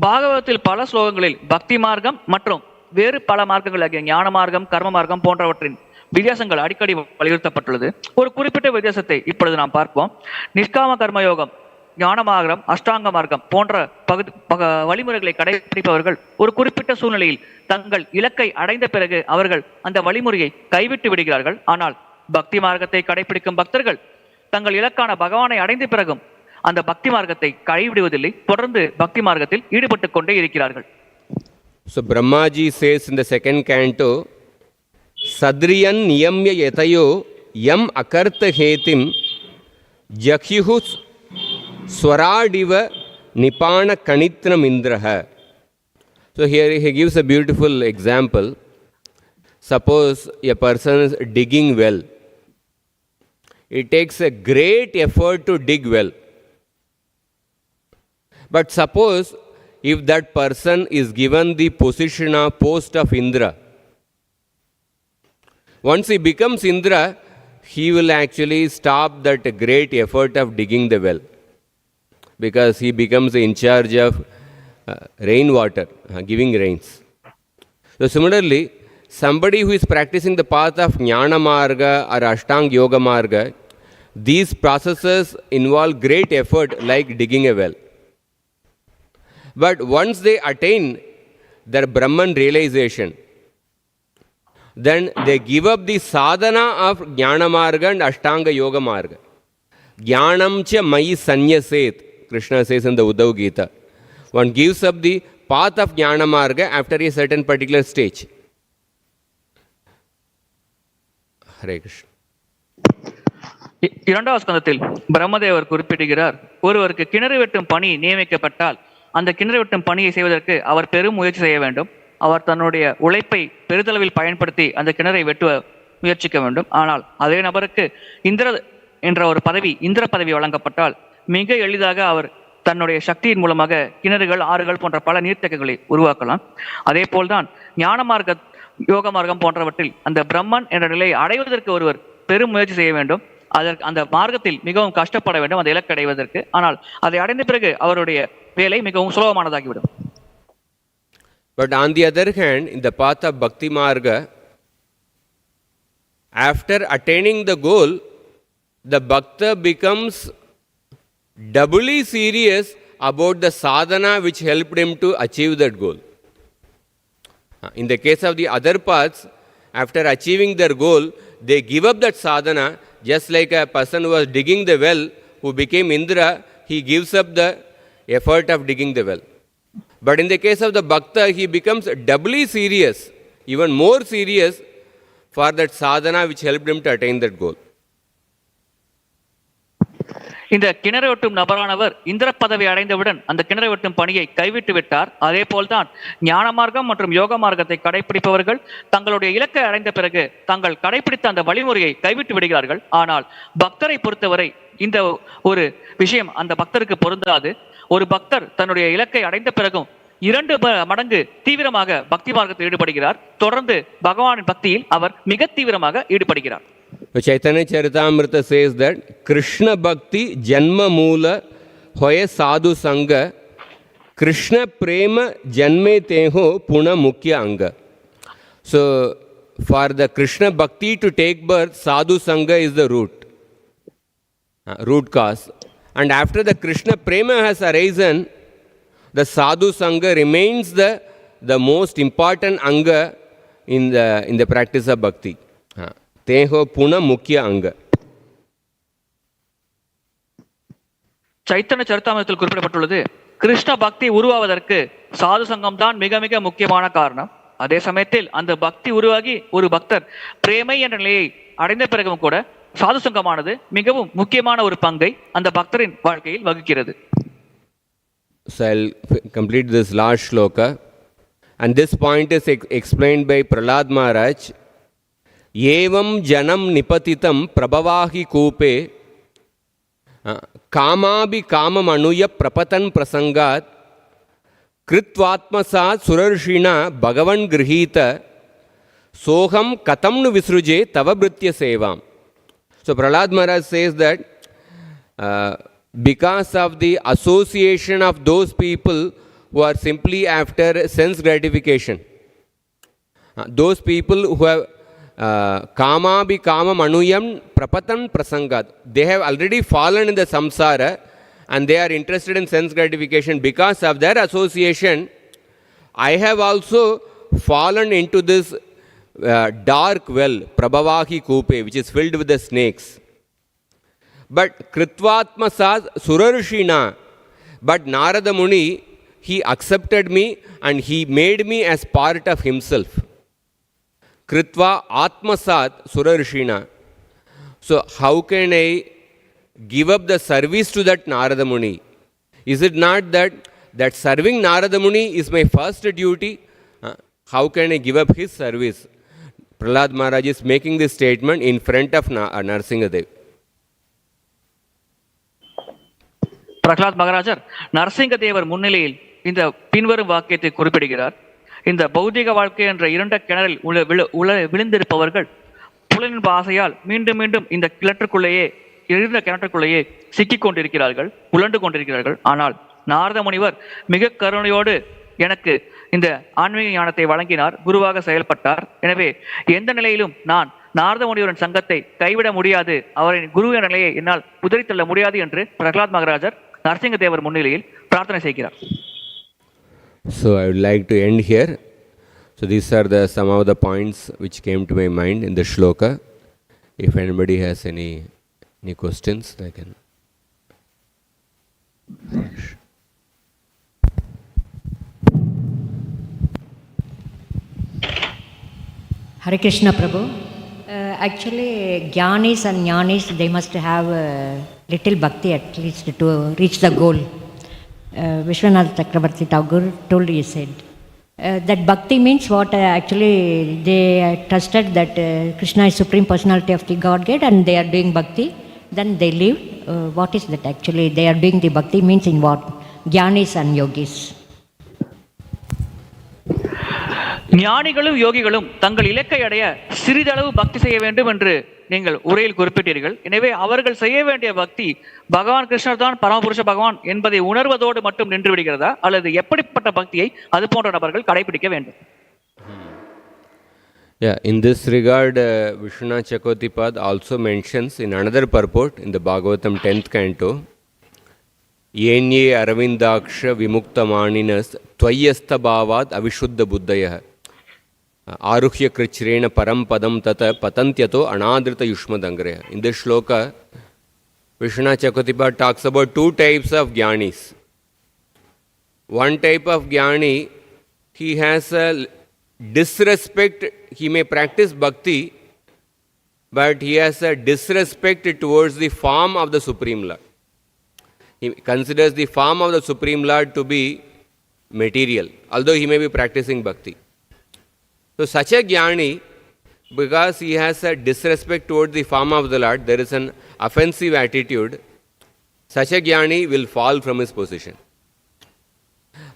பாகவதத்தில் பல ஸ்லோகங்களில் பக்தி மார்க்கம் மற்றும் வேறு பல மார்க்கங்கள் ஆகிய ஞான மார்க்கம் கர்ம மார்க்கம் போன்றவற்றின் வித்தியாசங்கள் அடிக்கடி வலியுறுத்தப்பட்டுள்ளது. ஒரு குறிப்பிட்ட வித்தியாசத்தை இப்பொழுது நாம் பார்ப்போம். நிஷ்காம கர்மயோகம், ஞான மார்க்கம், அஷ்டாங்க மார்க்கம் போன்ற வழிமுறைகளை கடைபிடிப்பவர்கள் ஒரு குறிப்பிட்ட சூழ்நிலையில் தங்கள் இலக்கை அடைந்த பிறகு அவர்கள் அந்த வழிமுறையை கைவிட்டு விடுகிறார்கள். ஆனால் பக்தி மார்க்கத்தை கடைபிடிக்கும் பக்தர்கள் தங்கள் இலக்கான பகவானை அடைந்த பிறகும் அந்த பக்தி மார்க்கத்தை கைவிடுவதில்லை, தொடர்ந்து பக்தி மார்க்கத்தில் ஈடுபட்டுக் கொண்டே இருக்கிறார்கள். So Brahmaji says in the second canto, Sadriyan niyamya yatayo yam akarta hetim jakhyuhu swaradiva nipana kanitram indraha. So here he gives a beautiful example. Suppose a person is digging well. It takes a great effort to dig well. But suppose if that person is given the position of post of Indra, once he becomes Indra, he will actually stop that great effort of digging the well, because he becomes in charge of rainwater, giving rains. So similarly, somebody who is practicing the path of Jnana Marga or Ashtanga Yoga Marga, these processes involve great effort like digging a well. But once they attain their Brahman realization, then they give up the sadhana of Jnana Marga and Ashtanga Yoga Marga. Jnanam cha mayi sanyaset, Krishna says in the Uddhav Gita. One gives up the path of Jnana Marga after a certain particular stage. Hare Krishna. இரண்டாவது ஸ்கந்தத்தில் பிரம்மதேவர் குறிப்பிடுகிறார், ஒருவருக்கு கிணறு வெட்டும் பணி நியமிக்கப்பட்டால் அந்த கிணறு வெட்டும் பணியை செய்வதற்கு அவர் பெரும் முயற்சி செய்ய வேண்டும். அவர் தன்னுடைய உழைப்பை பெரிதளவில் பயன்படுத்தி அந்த கிணறை வெட்டுவ முயற்சிக்க வேண்டும். ஆனால் அதே நபருக்கு இந்திர என்ற ஒரு பதவி, இந்திர பதவி வழங்கப்பட்டால் மிக எளிதாக அவர் தன்னுடைய சக்தியின் மூலமாக கிணறுகள், ஆறுகள் போன்ற பல நீர்த்தேக்கங்களை உருவாக்கலாம். அதே போல்தான் ஞான மார்க்க, யோக மார்க்கம் போன்றவற்றில் அந்த பிரம்மன் என்ற நிலையை அடைவதற்கு ஒருவர் பெரும் முயற்சி செய்ய வேண்டும். அதற்கு அந்த மார்க்கத்தில் மிகவும் கஷ்டப்பட வேண்டும் அந்த இலக்கு அடைவதற்கு. ஆனால் அதை அடைந்த பிறகு அவருடைய வேலை மிகவும் சுலபமானதாகிவிடும். But on the other hand, in the path of Bhakti Marga, after attaining the goal, the Bhakta becomes doubly serious about the sadhana which helped him to achieve that goal. In the case of the other paths, after achieving their goal, they give up that sadhana, just like a person who was digging the well, who became Indra, he gives up the effort of digging the well. But in the case of the Bhakta, he becomes doubly serious, even more serious for that sadhana which helped him to attain that goal. இந்த கிணறு வெட்டும் நபரானவர் இந்திர பதவி அடைந்தவுடன் அந்த கிணறு வெட்டும் பணியை கைவிட்டு விட்டார். அதே போல்தான் ஞான மார்க்கம் மற்றும் யோக மார்க்கத்தை கடைபிடிப்பவர்கள் தங்களுடைய இலக்கை அடைந்த பிறகு தாங்கள் கடைபிடித்த அந்த வழிமுறையை கைவிட்டு விடுகிறார்கள். ஆனால் பக்தரை பொறுத்தவரை இந்த ஒரு விஷயம் அந்த பக்தருக்கு பொருந்தாது. ஒரு பக்தர் தன்னுடைய இலக்கை அடைந்த பிறகும் 2 மடங்கு தீவிரமாக பக்தி மார்க்கத்தில் ஈடுபடுகிறார். தொடர்ந்து பகவானின் பக்தியில் அவர் மிக தீவிரமாக ஈடுபடுகிறார். Chaitanya Charitamrita says that Krishna Bhakti Janma Moola Hoye Sadhu Sangha Krishna Prema Janme Teho Puna Mukhya Anga. So, for the Krishna Bhakti to take birth, Sadhu Sangha is the root cause. And after the Krishna Prema has arisen, the sadhu sangha remains the most important anga in the practice of bhakti. Teho puna mukhya anga. Chaitanya சரித்தாமிரத்தில் குறிப்பிடப்பட்டுள்ளது, கிருஷ்ண பக்தி உருவாவதற்கு சாது சங்கம் தான் மிக மிக முக்கியமான காரணம். அதே சமயத்தில் அந்த பக்தி உருவாகி ஒரு பக்தர் பிரேமை என்ற நிலையை அடைந்த பிறகும் கூட சாது சங்கமானது மிகவும் முக்கியமான ஒரு பங்கை அந்த பக்தரின் வாழ்க்கையில் வகிக்கிறது. So I'll complete this last shloka, and this point is explained by Prahlad Maharaj. Evam janam nipatitam prabhavahi kūpe kāmābhi kāmam anuya prapatan prasangat kritvatmasāt surarshina bhagavan grihita soham katam nu visruje tava britya sevam. So Prahlad Maharaj says that because of the association of those people who are simply after sense gratification, those people who have kāmābhi kāmam anuyam prapatan prasangat, they have already fallen in the samsara and they are interested in sense gratification. Because of their association, I have also fallen into this dark well, prabhavahi kūpe, which is filled with the snakes. But kritvatmasāt surarshina, but Narada Muni, he accepted me and he made me as part of himself. Kritva ātmasāt surarshina. So how can I give up the service to that Narada Muni? Is it not that serving Narada Muni is my first duty? How can I give up his service? Prahlad Maharaj is making this statement in front of Narasimhadev. Pralhad மகாராஜர் Narasinga தேவர் முன்னிலையில் இந்த பின்வரும் வாக்கியத்தை குறிப்பிடுகிறார். இந்த பௌதிக வாழ்க்கை என்ற இருண்ட கிணறில் விழுந்திருப்பவர்கள் புலனின் ஆசையால் மீண்டும் மீண்டும் இந்த இருண்ட கிணற்றுக்குள்ளேயே சிக்கிக் கொண்டிருக்கிறார்கள், புலண்டு கொண்டிருக்கிறார்கள். ஆனால் நாரத முனிவர் மிக கருணையோடு எனக்கு இந்த ஆன்மீக ஞானத்தை வழங்கினார், குருவாக செயல்பட்டார். எனவே எந்த நிலையிலும் நான் நாரத முனிவரின் சங்கத்தை கைவிட முடியாது, அவரின் குரு என்ற நிலையை என்னால் உதறித்தள்ள முடியாது என்று பிரகலாத் மகாராஜர் நரசிங்க தேவர் முன்னிலையில் பிரார்த்தனை செய்கிறார். So I would like to end here. So these are some of the points which came to my mind in the shloka. If anybody has any questions, they can. Hare Krishna Prabhu. Actually, Jnanis and Jnanis, they must have little bhakti at least to reach the goal. Vishwanath Chakravarti Tagore told, he said, that bhakti means what actually they trusted that Krishna is Supreme Personality of the Godhead and they are doing bhakti, then they live. What is that actually? They are doing the bhakti means in what? Jnanis and yogis. ஞானிகளும் யோகிகளும் தங்கள் இலக்கை அடைய சிறிதளவு பக்தி செய்ய வேண்டும் என்று நீங்கள் உரையில் குறிப்பிட்டீர்கள். எனவே அவர்கள் செய்ய வேண்டிய பக்தி பகவான் கிருஷ்ணர் தான் பரமபுருஷ பகவான் என்பதை உணர்வதோடு மட்டும் நின்று விடுகிறதா, அல்லது எப்படிப்பட்ட பக்தியை அது போன்ற நபர்கள் கடைபிடிக்க வேண்டும்? Yeah, in this regard, Vishwanath Chakravarti also mentions in another purport in the Bhagavatam 10th canto, Yenye Aravindaksha Vimukta Maninas Tvayastha Bhavat Avishuddha Buddhayah Aruhya Krichrena Param Padam Tata Patantyato Anadrita Yushmadangraya. In this shloka, Vishwanath Chakravarti talks about two types of jnanis. One type of jnani, he has a disrespect, he may practice bhakti, but he has a disrespect towards the form of the Supreme Lord. He considers the form of the Supreme Lord to be material, although he may be practicing bhakti. So such a jnani, because he has a disrespect towards the form of the Lord, there is an offensive attitude, such a jnani will fall from his position.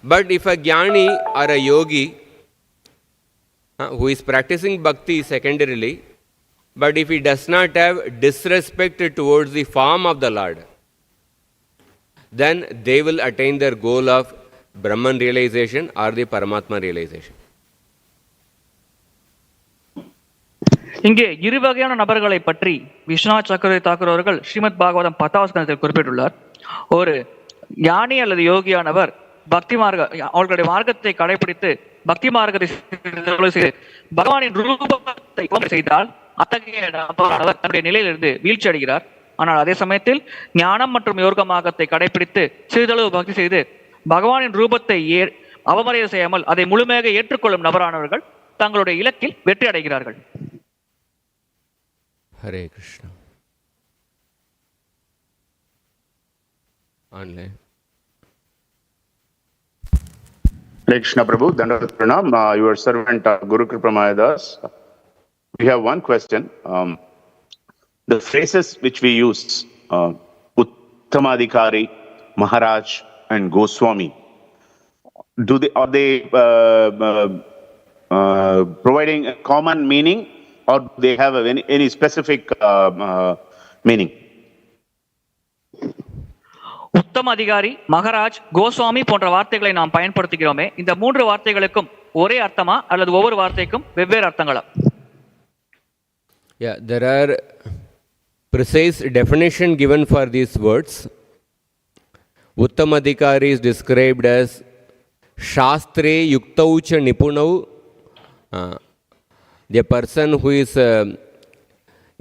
But if a jnani or a yogi who is practicing bhakti secondarily, but if he does not have disrespect towards the form of the Lord, then they will attain their goal of Brahman realization or the Paramātmā realization. இங்கே இரு வகையான நபர்களை பற்றி விஸ்வநாத் சக்கரவர்த்தி தாக்கூர் அவர்கள் ஸ்ரீமத் பாகவதம் 10வது ஸ்கந்தத்தில் குறிப்பிட்டுள்ளார். ஒரு ஞானி அல்லது யோகியானவர் பக்தி மார்க்க அவர்களுடைய மார்க்கத்தை கடைபிடித்து பக்தி மார்க்கத்தை செய்து பகவானின் ரூபத்தை செய்தால் அத்தகைய நபரானவர் தன்னுடைய நிலையிலிருந்து வீழ்ச்சி அடைகிறார். ஆனால் அதே சமயத்தில் ஞானம் மற்றும் யோக மார்க்கத்தை கடைபிடித்து சிறிதளவு பக்தி செய்து பகவானின் ரூபத்தை அவமரியாதை செய்யாமல் அதை முழுமையாக ஏற்றுக்கொள்ளும் நபரானவர்கள் தங்களுடைய இலக்கில் வெற்றி அடைகிறார்கள். Hare Krishna. Online. Hare Krishna Prabhu, Dandavat Pranam, your servant Guru Kripamayadass. We have one question. The phrases which we use, Uttamadhikari, Maharaj, and Goswami, are they providing a common meaning, or they have any specific meaning? உத்தம அதிகாரி, மகாராஜ், கோஸ்வாமி போன்ற வார்த்தைகளை நாம் பயன்படுத்துகிறோமே, இந்த மூன்று வார்த்தைகளுக்கும் ஒரே அர்த்தமா அல்லது ஒவ்வொரு வார்த்தைக்கும் வெவ்வேறு அர்த்தங்களா? Yeah, there are precise definition given for these words. Uttamadhikari is described as śruta-gṛhītayā nipunau, the person who is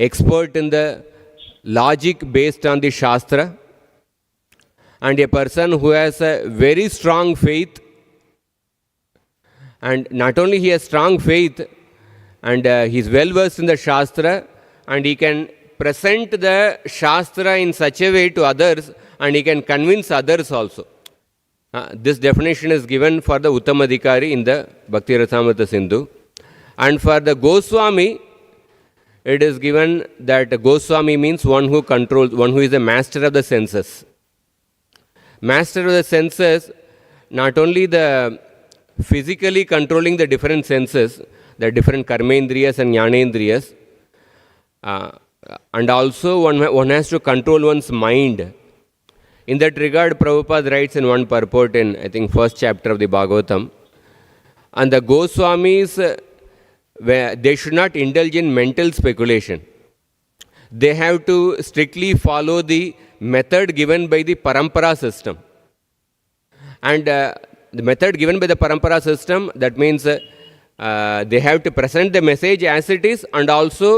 expert in the logic based on the Shastra, and a person who has a very strong faith, and not only he has strong faith, and he is well versed in the Shastra, and he can present the Shastra in such a way to others, and he can convince others also. This definition is given for the Uttamadhikari in the Bhakti Rasamrita Sindhu. And for the Goswami, it is given that Goswami means one who controls, one who is the master of the senses. Master of the senses, not only the physically controlling the different senses, the different karmendriyas and jnanendriyas, and also one has to control one's mind. In that regard, Prabhupada writes in one purport in, I think, first chapter of the Bhagavatam, and the Goswamis, they should not indulge in mental speculation. They have to strictly follow the method given by the parampara system. And the method given by the parampara system, that means they have to present the message as it is, and also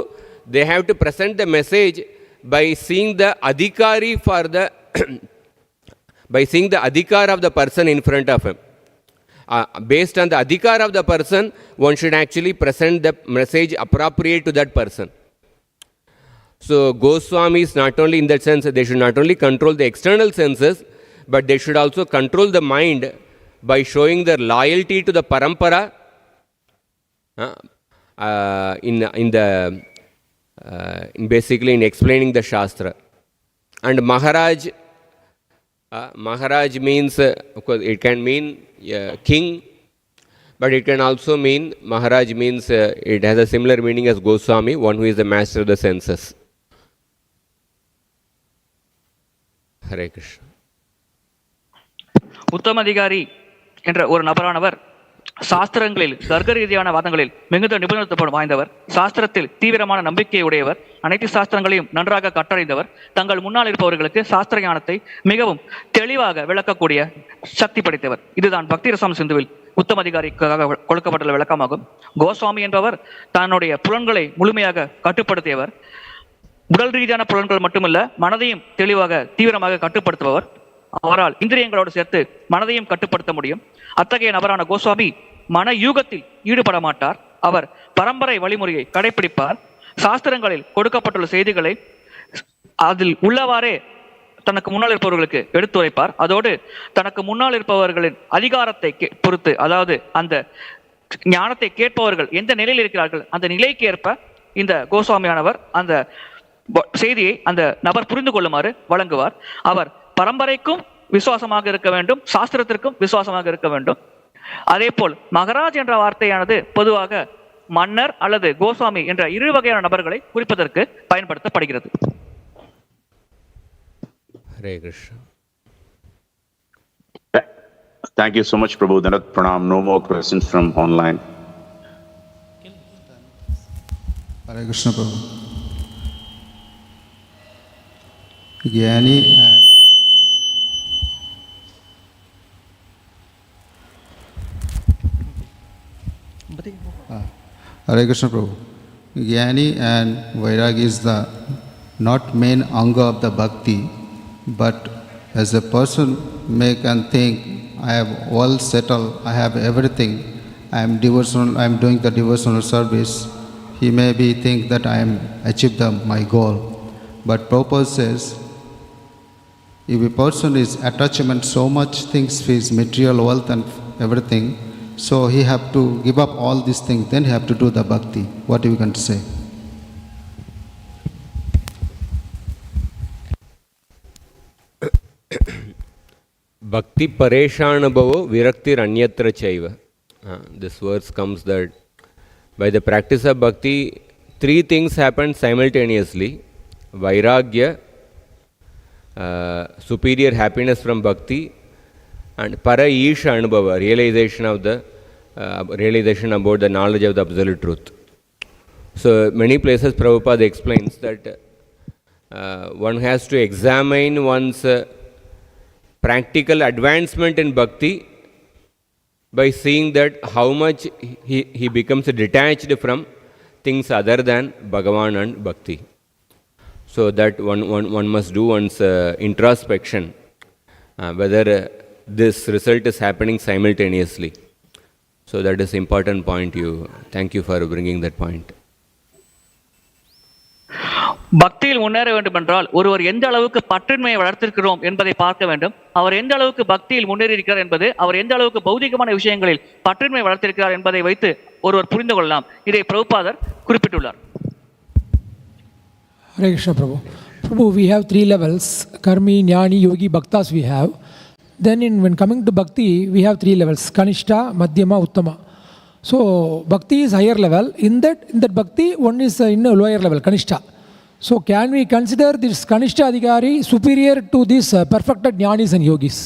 they have to present the message by seeing the adhikari for the by seeing the adhikar of the person in front of him. Based on the adhikar of the person, one should actually present the message appropriate to that person. So Goswamis, not only in that sense, they should not only control the external senses, but they should also control the mind by showing their loyalty to the parampara basically in explaining the Shastra. And Maharaj means, of course, it can mean king, but it can also mean, Maharaj means, it has a similar meaning as Goswami, one who is the master of the senses. Hare Krishna. உத்தமதிகாரி என்ற ஒரு நபரானவர் சாஸ்திரங்களில் தர்க்க ரீதியான வாதங்களில் மிகுந்த நிபுணத்துவம் வாய்ந்தவர், சாஸ்திரத்தில் தீவிரமான நம்பிக்கை உடையவர், அனைத்து சாஸ்திரங்களையும் நன்றாக கற்றறிந்தவர், தங்கள் முன்னால் இருப்பவர்களுக்கு சாஸ்திர ஞானத்தை மிகவும் தெளிவாக விளக்கக்கூடிய சக்தி படைத்தவர். இதுதான் பக்தி ரசம் சிந்துவில் உத்தமதிகாரிக்காக கொடுக்கப்பட்டுள்ள விளக்கமாகும். கோஸ்வாமி என்பவர் தன்னுடைய புலன்களை முழுமையாக கட்டுப்படுத்தியவர். உடல் ரீதியான புலன்கள் மட்டுமல்ல, மனதையும் தெளிவாக தீவிரமாக கட்டுப்படுத்துபவர். அவரால் இந்திரியங்களோடு சேர்த்து மனதையும் கட்டுப்படுத்த முடியும். அத்தகைய நபரான கோஸ்வாமி மன யூகத்தில் ஈடுபட மாட்டார். அவர் பரம்பரை வழிமுறையை கடைபிடிப்பார். சாஸ்திரங்களில் கொடுக்கப்பட்டுள்ள செய்திகளை அதில் உள்ளவாறே தனக்கு முன்னால் இருப்பவர்களுக்கு எடுத்துரைப்பார். அதோடு தனக்கு முன்னால் இருப்பவர்களின் அதிகாரத்தை பொறுத்து, அதாவது அந்த ஞானத்தை கேட்பவர்கள் எந்த நிலையில் இருக்கிறார்கள் அந்த நிலைக்கு ஏற்ப இந்த கோஸ்வாமியானவர் அந்த செய்தியை அந்த நபர் புரிந்து கொள்ளுமாறு வழங்குவார். அவர் பரம்பரைக்கும் விசுவாசமாக இருக்க வேண்டும், சாஸ்திரத்திற்கும் விசுவாசமாக இருக்க வேண்டும். அதே போல் மகாராஜ் என்ற வார்த்தையானது பொதுவாக மன்னர் அல்லது கோஸ்வாமி என்ற இரு வகையான நபர்களை குறிப்பதற்கு பயன்படுத்தப்படுகிறது. Hare Krishna. Thank you so much, Prabhu. Dandavat Pranam. No more questions from online. Hare Krishna, Prabhu. Jnani Hare Krishna Prabhu. Jnani and Vairagya is the not main anga of the bhakti, but as a person may can think, I have all settled, I have everything, I am devotional, I am doing the devotional service. He may be think that I am achieved my goal. But Prabhupada says, if a person is attachment so much things, his material wealth and everything, so he have to give up all these things, then he have to do the bhakti. What are you going to say? Bhakti pareshana bhavo viraktir anyatra chaiva. This verse comes that by the practice of bhakti, three things happen simultaneously. Vairagya, superior happiness from bhakti, and para isha anubhava, realization about the knowledge of the absolute truth. So many places Prabhupada explains that one has to examine one's practical advancement in bhakti by seeing that how much he becomes detached from things other than Bhagavan and bhakti. So that one must do one's introspection, whether this result is happening simultaneously. So that is important point. Thank you for bringing that point. பக்தியில் முன்னேற வேண்டும் என்றால் ஒருவர் எந்த அளவுக்கு பற்றின்மையை வளர்த்திருக்கிறோம் என்பதை பார்க்க வேண்டும். அவர் எந்த அளவுக்கு பக்தியில் முன்னேறி இருக்கிறார் என்பது அவர் எந்த அளவுக்கு பௌதிகமான விஷயங்களில் பற்றின்மை வளர்த்திருக்கிறார் என்பதை வைத்து ஒருவர் புரிந்து கொள்ளலாம். இதை பிரபுபாதர் குறிப்பிட்டுள்ளார். Hare Krishna Prabhu. Prabhu, we have three levels: karmi, jnani, yogi, bhaktas we have. Then when coming to bhakti, we have three levels: kanishta, madhyama, uttama. So bhakti is higher level. In that bhakti, one is in a lower level, kanishta. So can we consider this kanishta adhikari superior to this perfected jnanis and yogis?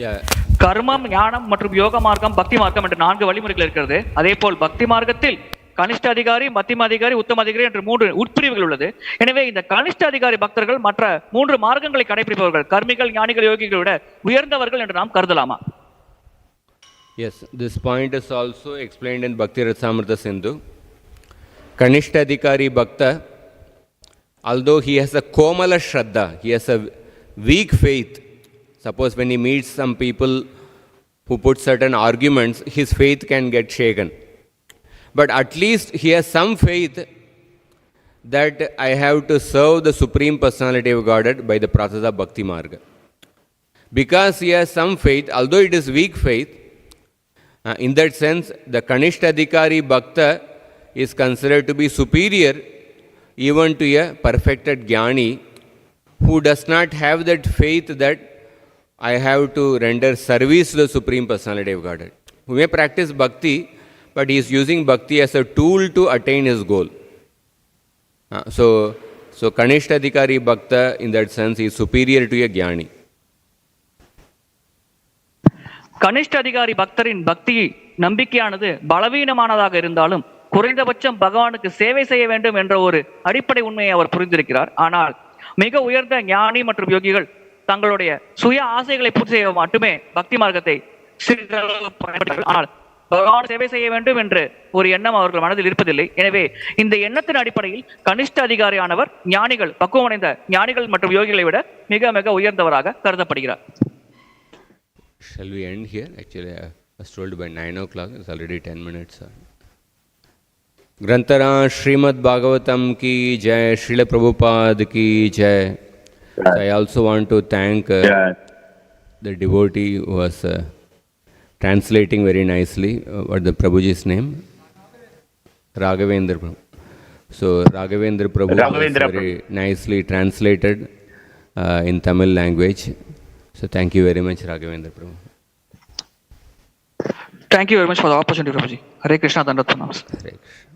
Yeah. கர்மம், ஞானம் மற்றும் யோக மார்க்கம், பக்தி மார்க்கம் என்ற 4 வழிமுறைகள் இருக்கிறது. அதேபோல் பக்தி மார்க்கத்தில் கனிஷ்ட அதிகாரி, மத்தியம அதிகாரி, உத்தம அதிகாரி என்ற 3 உட்பிரிவுகள் உள்ளது. எனவே இந்த கனிஷ்ட அதிகாரி பக்தர்கள் மற்ற 3 மார்க்கங்களை கடைபிடிப்பவர்கள், கர்மிகள், ஞானிகள், யோகிகளை விட உயர்ந்தவர்கள் என்று நாம் கருதலாமா? Yes, this point is also explained in Bhakti Rasamrita Sindhu. Kanishta Adhikari Bhakta, although he has a komala shraddha, he has a weak faith. Suppose when he meets some people who put certain arguments, his faith can get shaken. But at least he has some faith that I have to serve the Supreme Personality of Godhead by the process of Bhakti Marga. Because he has some faith, although it is weak faith, in that sense, the Kanishta Adhikari Bhakta is considered to be superior even to a perfected Jnani who does not have that faith that I have to render service to the Supreme Personality of Godhead. Who may practice Bhakti, but he is using Bhakti as a tool to attain his goal. So Kanishta Adhikari Bhakta, in that sense, is superior to a Jnani. கனிஷ்ட அதிகாரி பக்தரின் பக்தி நம்பிக்கையானது பலவீனமானதாக இருந்தாலும் குறைந்தபட்சம் பகவானுக்கு சேவை செய்ய வேண்டும் என்ற ஒரு அடிப்படை உண்மையை அவர் புரிந்திருக்கிறார். ஆனால் மிக உயர்ந்த ஞானி மற்றும் யோகிகள் தங்களுடைய சுய ஆசைகளை பூர்த்தி செய்ய மட்டுமே பக்தி மார்க்கத்தை சிறிதளவு பயன்படுத்துகிறார்கள். ஆனால் பகவான் சேவை செய்ய வேண்டும் என்று ஒரு எண்ணம் அவர்கள் மனதில் இருப்பதில்லை. எனவே இந்த எண்ணத்தின் அடிப்படையில் கனிஷ்ட அதிகாரியானவர் ஞானிகள், பக்குவமடைந்த ஞானிகள் மற்றும் யோகிகளை விட மிக மிக உயர்ந்தவராக கருதப்படுகிறார். Shall we end here? Actually, I was told by 9 o'clock. It's already 10 minutes. Grantara Srimad Bhagavatam ki jai, Srila Prabhupada ki jai. I also want to thank the devotee who was translating very nicely. What the Prabhuji's name? Raghavendra Prabhu. So Raghavendra Prabhu was very nicely translated in Tamil language. So thank you very much, Raghavendra Prabhu. Thank you very much for the opportunity, Prabhuji. Hare Krishna, Dandavat Pranams. Hare Krishna.